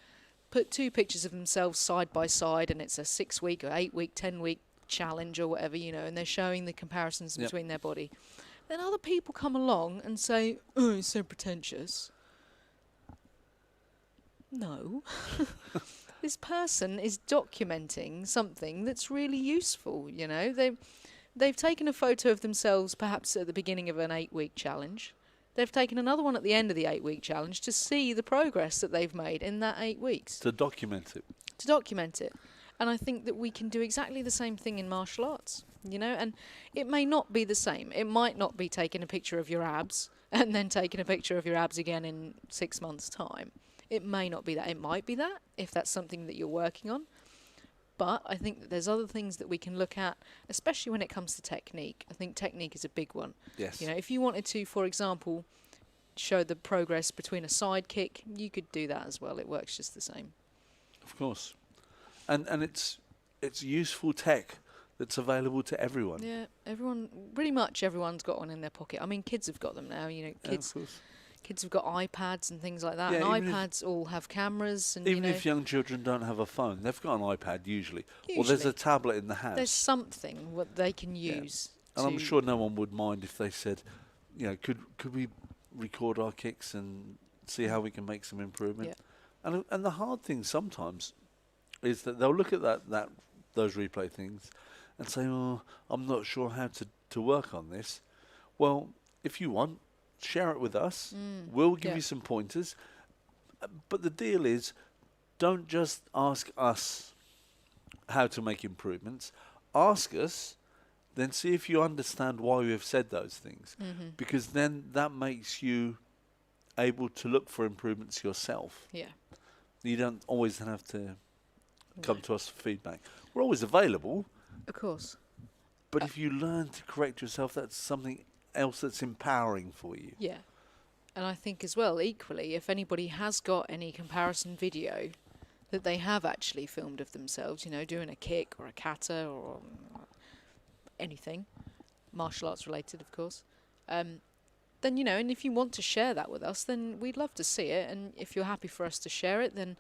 put 2 pictures of themselves side by side, and it's a 6-week or 8-week, 10-week challenge or whatever, you know, and they're showing the comparisons between their body. Then other people come along and say, oh, it's so pretentious. No. This person is documenting something that's really useful, you know. They've taken a photo of themselves perhaps at the beginning of an 8-week challenge. They've taken another one at the end of the 8-week challenge to see the progress that they've made in that 8 weeks. To document it. To document it. And I think that we can do exactly the same thing in martial arts, you know, and it may not be the same. It might not be taking a picture of your abs and then taking a picture of your abs again in 6 months' time. It may not be that. It might be that, if that's something that you're working on. But I think that there's other things that we can look at, especially when it comes to technique. I think technique is a big one. Yes. You know, if you wanted to, for example, show the progress between a side kick, you could do that as well. It works just the same. Of course. And it's useful tech that's available to everyone. Yeah, pretty much everyone's got one in their pocket. I mean, kids have got them now, you know, kids have got iPads and things like that, and iPads all have cameras. And even if young children don't have a phone, they've got an iPad usually. Or there's a tablet in the house. There's something what they can use. And I'm sure no one would mind if they said, you know, could we record our kicks and see how we can make some improvement? Yeah. And the hard thing sometimes is that they'll look at those replay things and say, oh, I'm not sure how to work on this. Well, if you want, share it with us. We'll give you some pointers. But the deal is, don't just ask us how to make improvements. Ask us, then see if you understand why we have said those things. Because then that makes you able to look for improvements yourself. Yeah. You don't always have to come to us for feedback. We're always available. Of course. But if you learn to correct yourself, that's something else that's empowering for you. Yeah. And I think as well, equally, if anybody has got any comparison video that they have actually filmed of themselves, you know, doing a kick or a kata or anything, martial arts related, of course, then, you know, and if you want to share that with us, then we'd love to see it. And if you're happy for us to share it, then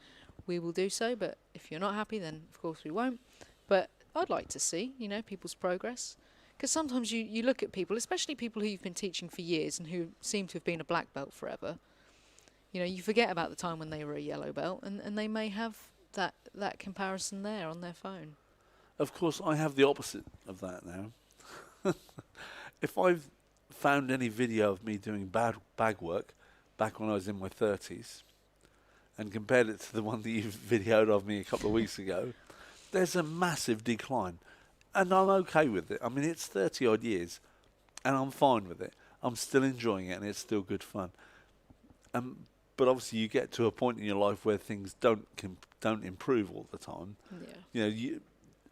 we will do so. But if you're not happy, then of course we won't. But I'd like to see, you know, people's progress. Because sometimes you look at people, especially people who you've been teaching for years and who seem to have been a black belt forever. You know, you forget about the time when they were a yellow belt, and they may have that comparison there on their phone. Of course, I have the opposite of that now. If I've found any video of me doing bag work back when I was in my 30s and compared it to the one that you videoed of me a couple of weeks ago, there's a massive decline. And I'm okay with it. I mean, it's 30-odd years, and I'm fine with it. I'm still enjoying it, and it's still good fun. But obviously, you get to a point in your life where things don't improve all the time. Yeah. You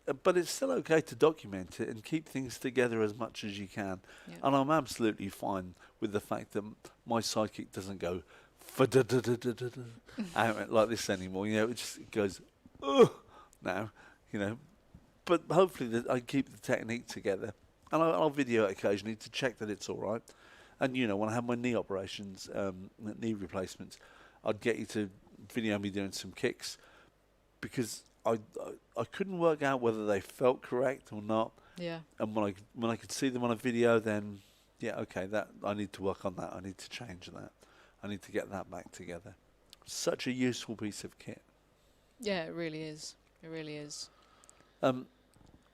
know, but it's still okay to document it and keep things together as much as you can. Yeah. And I'm absolutely fine with the fact that my sidekick doesn't go like this anymore. You know, it just goes now. You know. But hopefully I keep the technique together. And I'll video it occasionally to check that it's all right. And, you know, when I have my knee operations, knee replacements, I'd get you to video me doing some kicks because I couldn't work out whether they felt correct or not. Yeah. And when I could see them on a video, then, yeah, okay, that I need to work on that. I need to change that. I need to get that back together. Such a useful piece of kit. Yeah, it really is. It really is.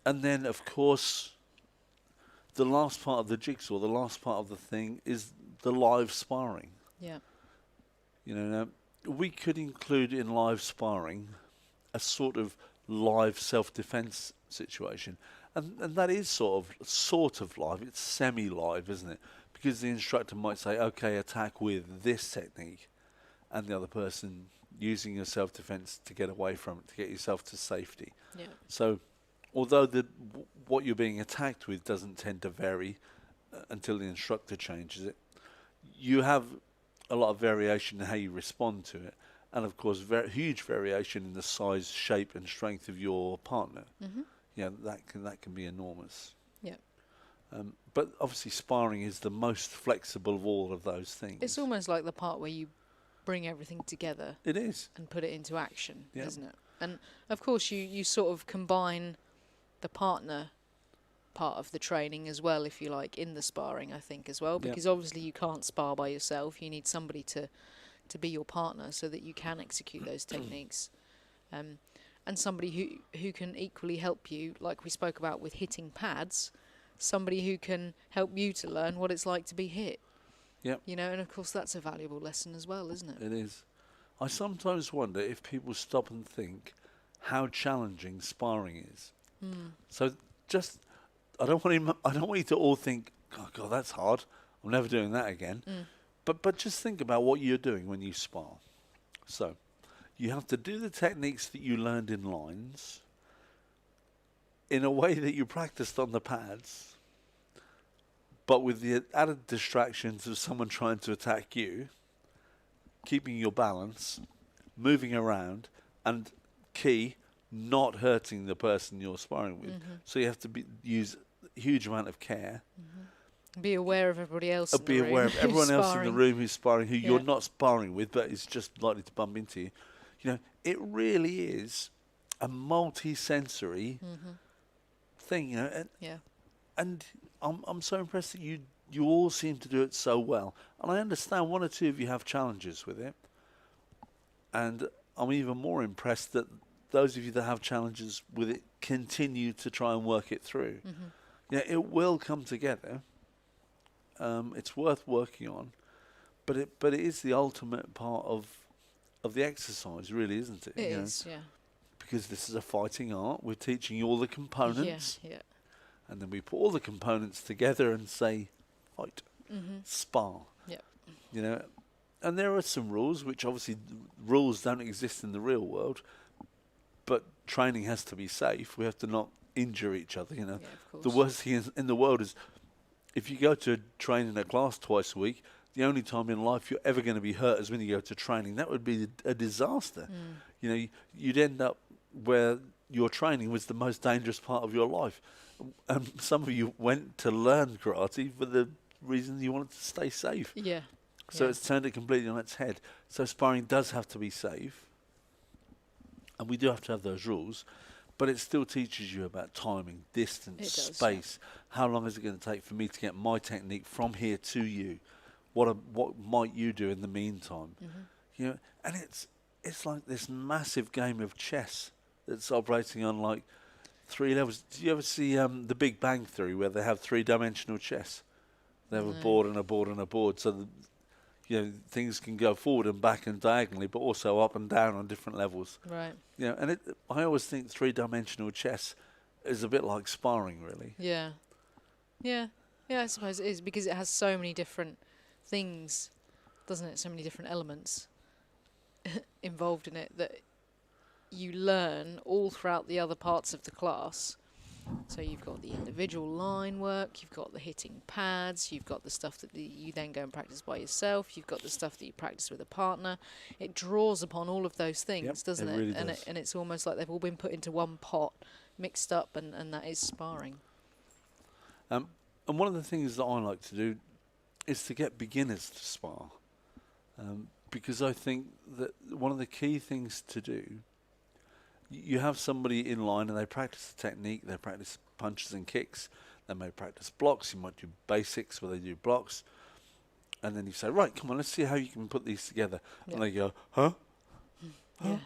And then, of course, the last part of the jigsaw, the last part of the thing is the live sparring. Yeah. You know, now, we could include in live sparring a sort of live self-defense situation, and that is sort of live. It's semi-live, isn't it? Because the instructor might say, "Okay, attack with this technique," and the other person using your self-defense to get away from it, to get yourself to safety. Yeah. So, although what you're being attacked with doesn't tend to vary until the instructor changes it, you have a lot of variation in how you respond to it, and of course, huge variation in the size, shape, and strength of your partner. Mhm. Yeah, that can be enormous. Yeah. But obviously, sparring is the most flexible of all of those things. It's almost like the part where you bring everything together It is. and put it into action, Yeah. isn't it? And of course, you sort of combine the partner part of the training as well, if you like, in the sparring, I think, as well, Yeah. because obviously you can't spar by yourself. You need somebody to be your partner so that you can execute those techniques. And somebody who can equally help you, like we spoke about with hitting pads, somebody who can help you to learn what it's like to be hit. Yep. You know, and of course that's a valuable lesson as well, isn't it? It is. I sometimes wonder if people stop and think how challenging sparring is. So just, I don't want you to all think, "Oh God, that's hard. I'm never doing that again." But just think about what you're doing when you spar. So you have to do the techniques that you learned in lines in a way that you practiced on the pads, but with the added distractions of someone trying to attack you, keeping your balance, moving around, and not hurting the person you're sparring with. So you have to use a huge amount of care. Be aware of everybody else. In Be the room aware of who's everyone else in the sparring. room who's sparring, who you're Yeah. not sparring with, but is just likely to bump into you. You know, it really is a multi-sensory thing. You know, Yeah. and I'm so impressed that you all seem to do it so well. And I understand one or two of you have challenges with it, and I'm even more impressed that those of you that have challenges with it continue to try and work it through. Yeah, it will come together. It's worth working on, but it is the ultimate part of the exercise, really, isn't it? It You know, is, yeah. because this is a fighting art. We're teaching you all the components, Yeah. and then we put all the components together and say, fight, spar. Yeah. You know, and there are some rules, which obviously rules don't exist in the real world, but training has to be safe. We have to not injure each other. You know, Yeah, of course. the worst thing in the world is if you go to training a class twice a week, the only time in life you're ever going to be hurt is when you go to training. That would be a disaster. You know, you'd end up where your training was the most dangerous part of your life. And some of you went to learn karate for the reason you wanted to stay safe. Yeah. So yeah. it's turned it completely on its head. So sparring does have to be safe. And we do have to have those rules. But it still teaches you about timing, distance, It does, space. How long is it going to take for me to get my technique from here to you? What might you do in the meantime? You know, and it's like this massive game of chess that's operating on like 3 levels. Did you ever see The Big Bang Theory, where they have 3-dimensional chess? They have a board and a board and a board, so that, you know, things can go forward and back and diagonally, but also up and down on different levels. Right. You know, and I always think 3-dimensional chess is a bit like sparring, really. Yeah. Yeah. Yeah, I suppose it is, because it has so many different things, doesn't it? So many different elements involved in it that you learn all throughout the other parts of the class. So you've got the individual line work, you've got the hitting pads, you've got the stuff that you then go and practice by yourself, you've got the stuff that you practice with a partner. It draws upon all of those things, doesn't it? Really and does. and it's almost like they've all been put into one pot, mixed up, and that is sparring. And one of the things that I like to do is to get beginners to spar. Because I think that one of the key things to do, you have somebody in line and they practice the technique, they practice punches and kicks, they may practice blocks, you might do basics where they do blocks, and then you say, right, come on, let's see how you can put these together. Yeah. And they go, huh? Yeah.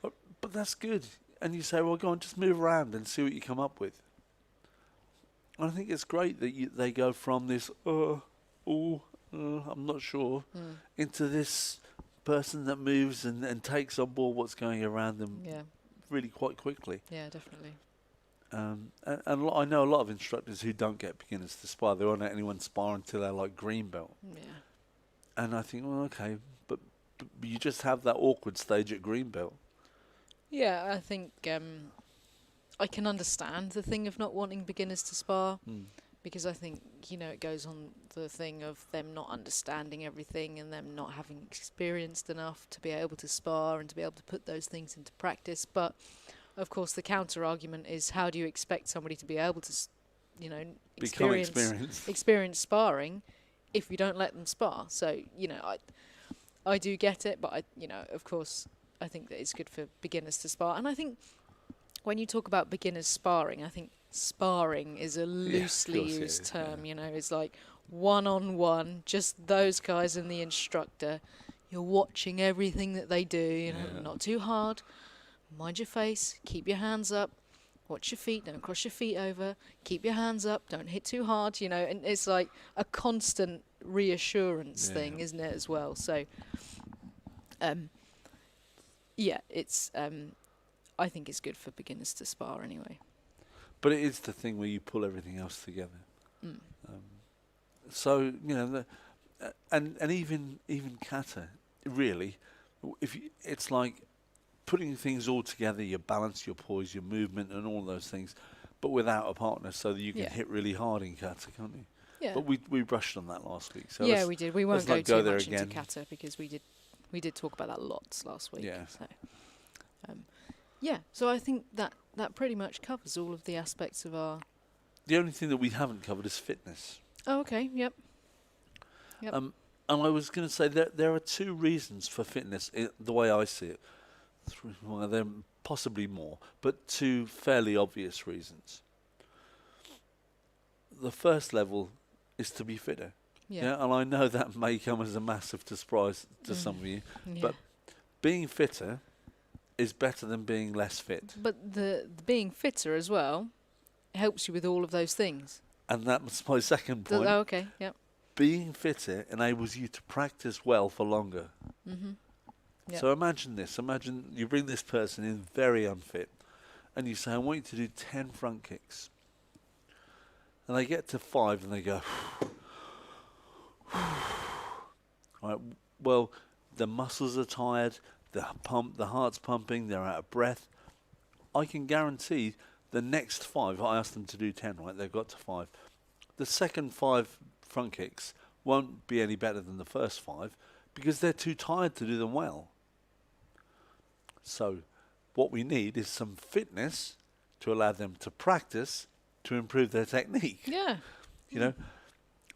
But that's good. And you say, well, go on, just move around and see what you come up with. I think it's great that they go from this, I'm not sure, into this person that moves and takes on board what's going around them Yeah. really quite quickly. Yeah, definitely. And I know a lot of instructors who don't get beginners to spar. They won't let anyone spar until they're like green belt. Yeah. And I think, well, okay, but you just have that awkward stage at green belt. Yeah, I think I can understand the thing of not wanting beginners to spar, because I think, it goes on the thing of them not understanding everything and them not having experienced enough to be able to spar and to be able to put those things into practice. But of course, the counter argument is, how do you expect somebody to be able to, experience sparring if you don't let them spar? So, I do get it, but of course, I think that it's good for beginners to spar. And I think when you talk about beginners sparring, I think sparring is a loosely used term. It's like one-on-one, just those guys and the instructor. You're watching everything that they do, not too hard. Mind your face, keep your hands up, watch your feet, don't cross your feet over, keep your hands up, don't hit too hard, and it's like a constant reassurance thing, isn't it, as well? So, it's, I think it's good for beginners to spar anyway. But it is the thing where you pull everything else together. So, and even kata, really, it's like putting things all together, your balance, your poise, your movement, and all those things, but without a partner, so that you can hit really hard in kata, can't you? Yeah. But we brushed on that last week. So we did. We won't go too much into again. kata, because we did talk about that lots last week. Yeah. So, so I think that pretty much covers all of the aspects of our... The only thing that we haven't covered is fitness. Oh, okay. Yep. And I was going to say that there are two reasons for fitness, the way I see it. Well, there are possibly more, but two fairly obvious reasons. The first level is to be fitter. Yeah. And I know that may come as a massive surprise to some of you, but being fitter is better than being less fit. But the being fitter as well helps you with all of those things. And that's my second point. Oh, okay. Yep. Being fitter enables you to practice well for longer. Yep. So imagine this. Imagine you bring this person in very unfit and you say, I want you to do 10 front kicks. And they get to 5 and they go, right, well, the muscles are tired, the heart's pumping, they're out of breath. I can guarantee the next 5, I asked them to do 10, right? They've got to 5. The second 5 front kicks won't be any better than the first 5 because they're too tired to do them well. So what we need is some fitness to allow them to practice to improve their technique. Yeah.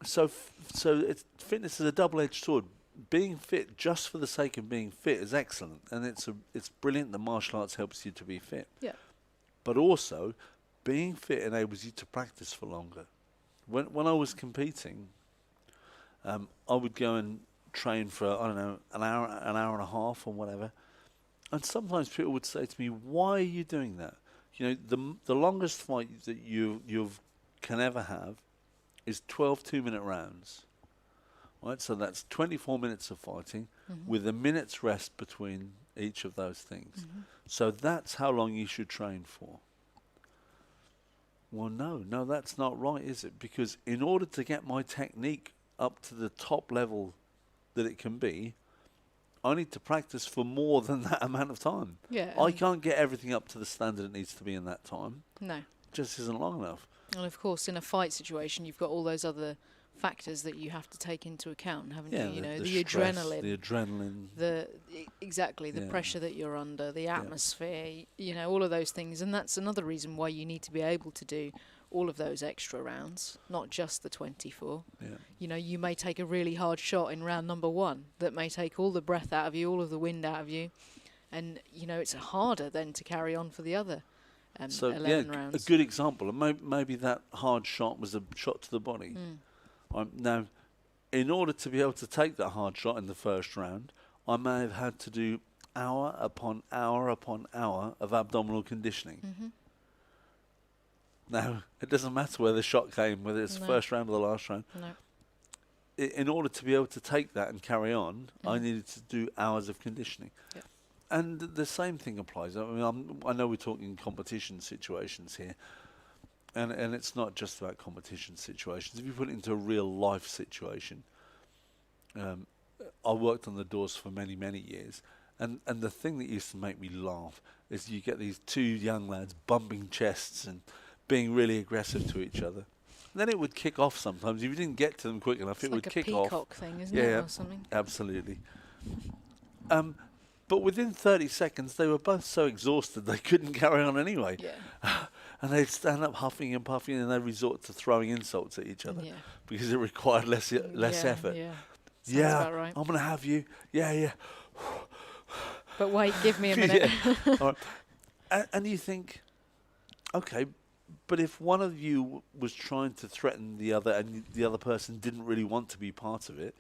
So fitness is a double-edged sword. Being fit just for the sake of being fit is excellent, and it's brilliant that martial arts helps you to be fit. Yeah. But also, being fit enables you to practice for longer. When I was competing, I would go and train for, I don't know, an hour and a half or whatever. And sometimes people would say to me, why are you doing that? The longest fight that you can ever have is 12 2-minute rounds. Right? So that's 24 minutes of fighting with a minute's rest between each of those things. So that's how long you should train for. Well, no, that's not right, is it? Because in order to get my technique up to the top level that it can be, I need to practice for more than that amount of time. Yeah. I can't get everything up to the standard it needs to be in that time. No. It just isn't long enough. And of course, in a fight situation, you've got all those other factors that you have to take into account, haven't you? The stress, adrenaline. The adrenaline. The pressure that you're under, the atmosphere, all of those things. And that's another reason why you need to be able to do all of those extra rounds, not just the 24. Yeah. You may take a really hard shot in round number 1 that may take all the breath out of you, all of the wind out of you. And, it's harder then to carry on for the other 11 rounds. A good example. And maybe that hard shot was a shot to the body. Now, in order to be able to take that hard shot in the first round, I may have had to do hour upon hour upon hour of abdominal conditioning. Now, it doesn't matter where the shot came, whether it's the No. first round or the last round. No. In order to be able to take that and carry on, I Mhm. needed to do hours of conditioning. Yep. And the same thing applies. I mean, I know we're talking competition situations here, and it's not just about competition situations. If you put it into a real life situation, I worked on the doors for many, many years, and the thing that used to make me laugh is you get these two young lads bumping chests and being really aggressive to each other. Then it would kick off sometimes. If you didn't get to them quick enough, It's it like would a kick off. peacock thing, isn't Yeah, it, yeah. or something? Absolutely. But within 30 seconds, they were both so exhausted they couldn't carry on anyway. Yeah. And they'd stand up huffing and puffing, and they'd resort to throwing insults at each other Yeah. because it required less Yeah, effort. Yeah. Sounds Yeah, about right. I'm going to have you. Yeah, yeah. But wait, give me a minute. Yeah. All right. And you think, okay, but if one of you was trying to threaten the other and the other person didn't really want to be part of it,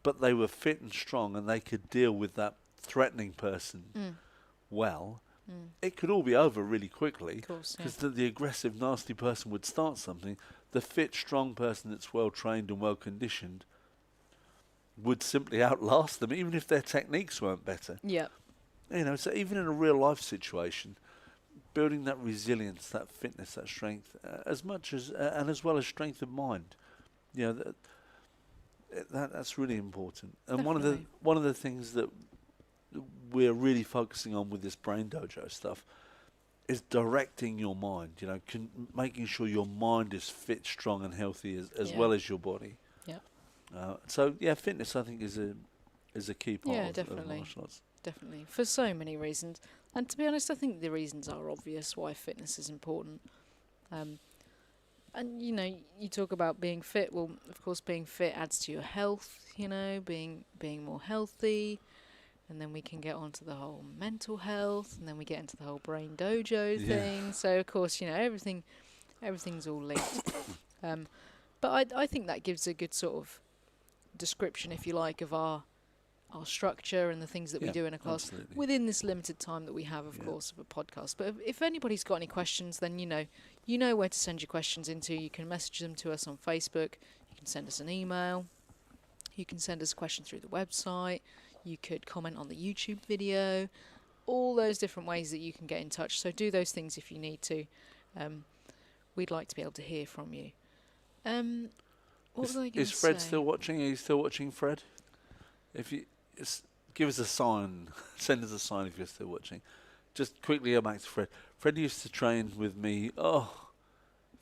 but they were fit and strong and they could deal with that threatening person well, it could all be over really quickly. Of course, yeah. Because the aggressive, nasty person would start something. The fit, strong person that's well trained and well conditioned would simply outlast them, even if their techniques weren't better. Yeah. You know, so even in a real life situation, building that resilience, that fitness, that strength, as much as and as well as strength of mind, you know, that's really important. And Definitely. one of the things that we're really focusing on with this brain dojo stuff is directing your mind. You know, making sure your mind is fit, strong, and healthy as Yeah. well as your body. Yeah. So yeah, fitness I think is a key part Yeah, of definitely. martial arts. Definitely. For so many reasons. And to be honest, I think the reasons are obvious why fitness is important. And, you know, you talk about being fit. Well, of course, being fit adds to your health, you know, being more healthy. And then we can get onto the whole mental health. And then we get into the whole brain dojo Yeah. thing. So, of course, you know, everything's all linked. But I think that gives a good sort of description, if you like, of our structure and the things that we Yeah, do in a class absolutely. within this limited time that we have, of Yeah. course, of a podcast. But if anybody's got any questions, then you know where to send your questions into. You can message them to us on Facebook. You can send us an email. You can send us a question through the website. You could comment on the YouTube video. All those different ways that you can get in touch. So do those things if you need to. We'd like to be able to hear from you. What was I going to say? Is Fred still watching? Are you still watching, Fred? If you give us a sign, send us a sign if you're still watching. Just quickly go back to Fred. Fred used to train with me,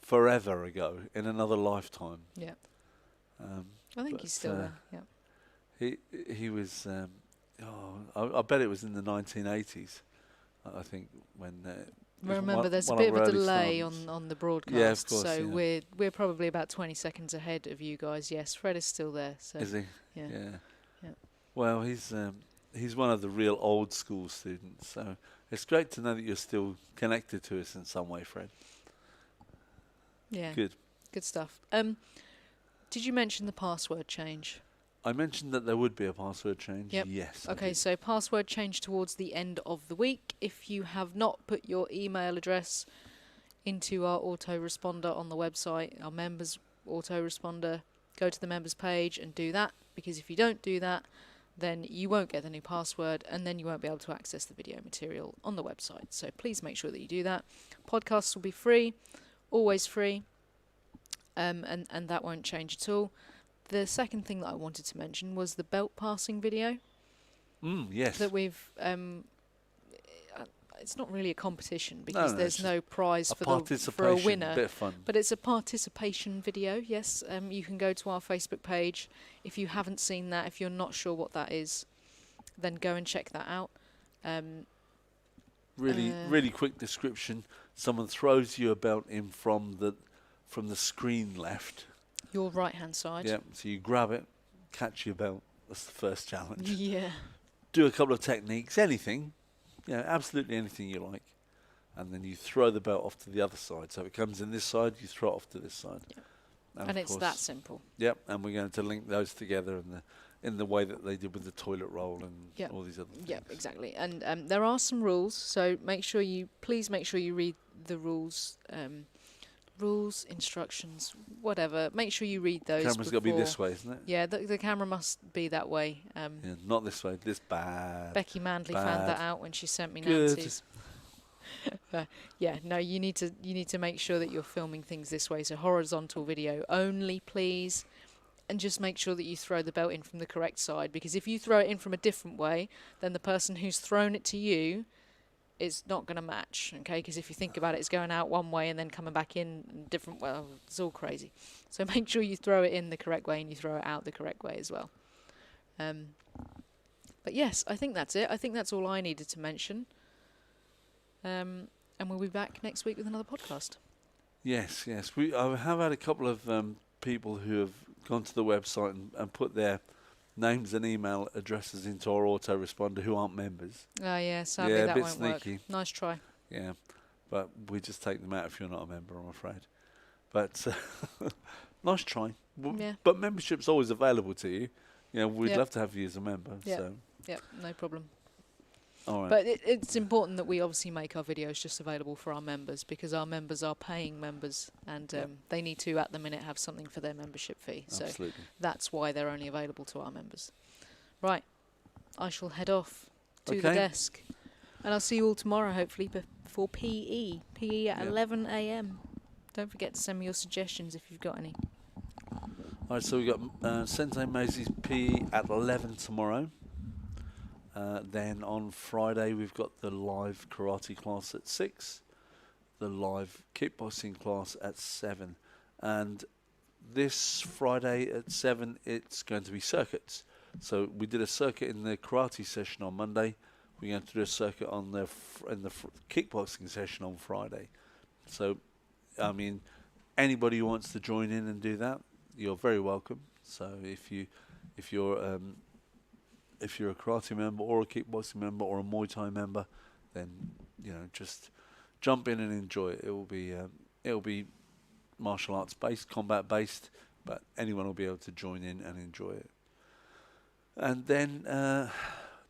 forever ago, in another lifetime. Yeah. I think he's still there. Yeah. He was, I bet it was in the 1980s, I think, when... Remember, there's a one bit of of our a early delay starts. on the broadcast, Yeah, of course, so yeah. we're probably about 20 seconds ahead of you guys. Yes, Fred is still there. So Is he? yeah. Yeah. Well, he's one of the real old school students, so it's great to know that you're still connected to us in some way, Fred. Yeah. Good. Good stuff. Did you mention the password change? I mentioned that there would be a password change. Yep. Yes. I Okay, did. so password change towards the end of the week. If you have not put your email address into our autoresponder on the website, our members autoresponder, go to the members page and do that, because if you don't do that, then you won't get the new password and then you won't be able to access the video material on the website. So please make sure that you do that. Podcasts will be free, always free, and that won't change at all. The second thing that I wanted to mention was the belt passing video. Yes. That we've... it's not really a competition because No, it's there's just no prize for a Participation, winner. bit of fun. But it's a participation video, yes. You can go to our Facebook page. If you haven't seen that, if you're not sure what that is, then go and check that out. Really quick description. Someone throws you a belt in from the screen left. Your right-hand side. Yeah, so you grab it, catch your belt. That's the first challenge. Yeah. Do a couple of techniques, anything, absolutely anything you like, and then you throw the belt off to the other side. So it comes in this side, you throw it off to this side. Yep. And And of it's course, that simple. Yep, and we're going to link those together in the way that they did with the toilet roll and Yep. all these other things. Yeah, exactly. And there are some rules, so please make sure you read the rules, instructions, whatever. Make sure you read those. Camera's got to be this way, isn't it? Yeah, the camera must be that way. Yeah, not this way. This bad. Becky Manley found that out when she sent me Good. Nancy's. Yeah, no, you need to make sure that you're filming things this way. So horizontal video only, please. And just make sure that you throw the belt in from the correct side, because if you throw it in from a different way, then the person who's thrown it to you is not going to match, okay? Because if you think about it, it's going out one way and then coming back in a different way. Well, it's all crazy. So make sure you throw it in the correct way and you throw it out the correct way as well. But yes, I think that's it. I think that's all I needed to mention. And we'll be back next week with another podcast. Yes. I have had a couple of people who have gone to the website and put their names and email addresses into our autoresponder who aren't members. Oh yeah, sadly Yeah, a that bit won't sneaky. work. Nice try. Yeah, but we just take them out if you're not a member, I'm afraid. But nice try. Yeah. But membership's always available to you. You know, we'd Yep. love to have you as a member. Yep. So, Yep, no problem. all right. But it's important that we obviously make our videos just available for our members, because our members are paying members, and they need to, at the minute, have something for their membership fee. So Absolutely. that's why they're only available to our members. Right, I shall head off to Okay. the desk. And I'll see you all tomorrow, hopefully, before PE. PE at 11 a.m. Don't forget to send me your suggestions if you've got any. All right, so we've got Sensei Maisie's PE at 11 tomorrow. Then on Friday we've got the live karate class at 6, the live kickboxing class at 7, and this Friday at 7 it's going to be circuits. So we did a circuit in the karate session on Monday. We're going to do a circuit on the kickboxing session on Friday. So, I mean, anybody who wants to join in and do that, you're very welcome. So if you're a karate member or a kickboxing member or a Muay Thai member, then just jump in and enjoy it. It will be martial arts based, combat based, but anyone will be able to join in and enjoy it. And then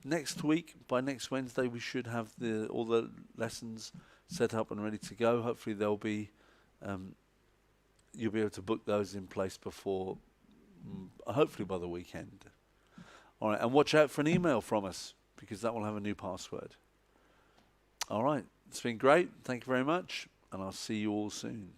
next week, by next Wednesday, we should have all the lessons set up and ready to go. Hopefully, they'll be you'll be able to book those in place before, hopefully by the weekend. All right, and watch out for an email from us, because that will have a new password. All right, it's been great. Thank you very much, and I'll see you all soon.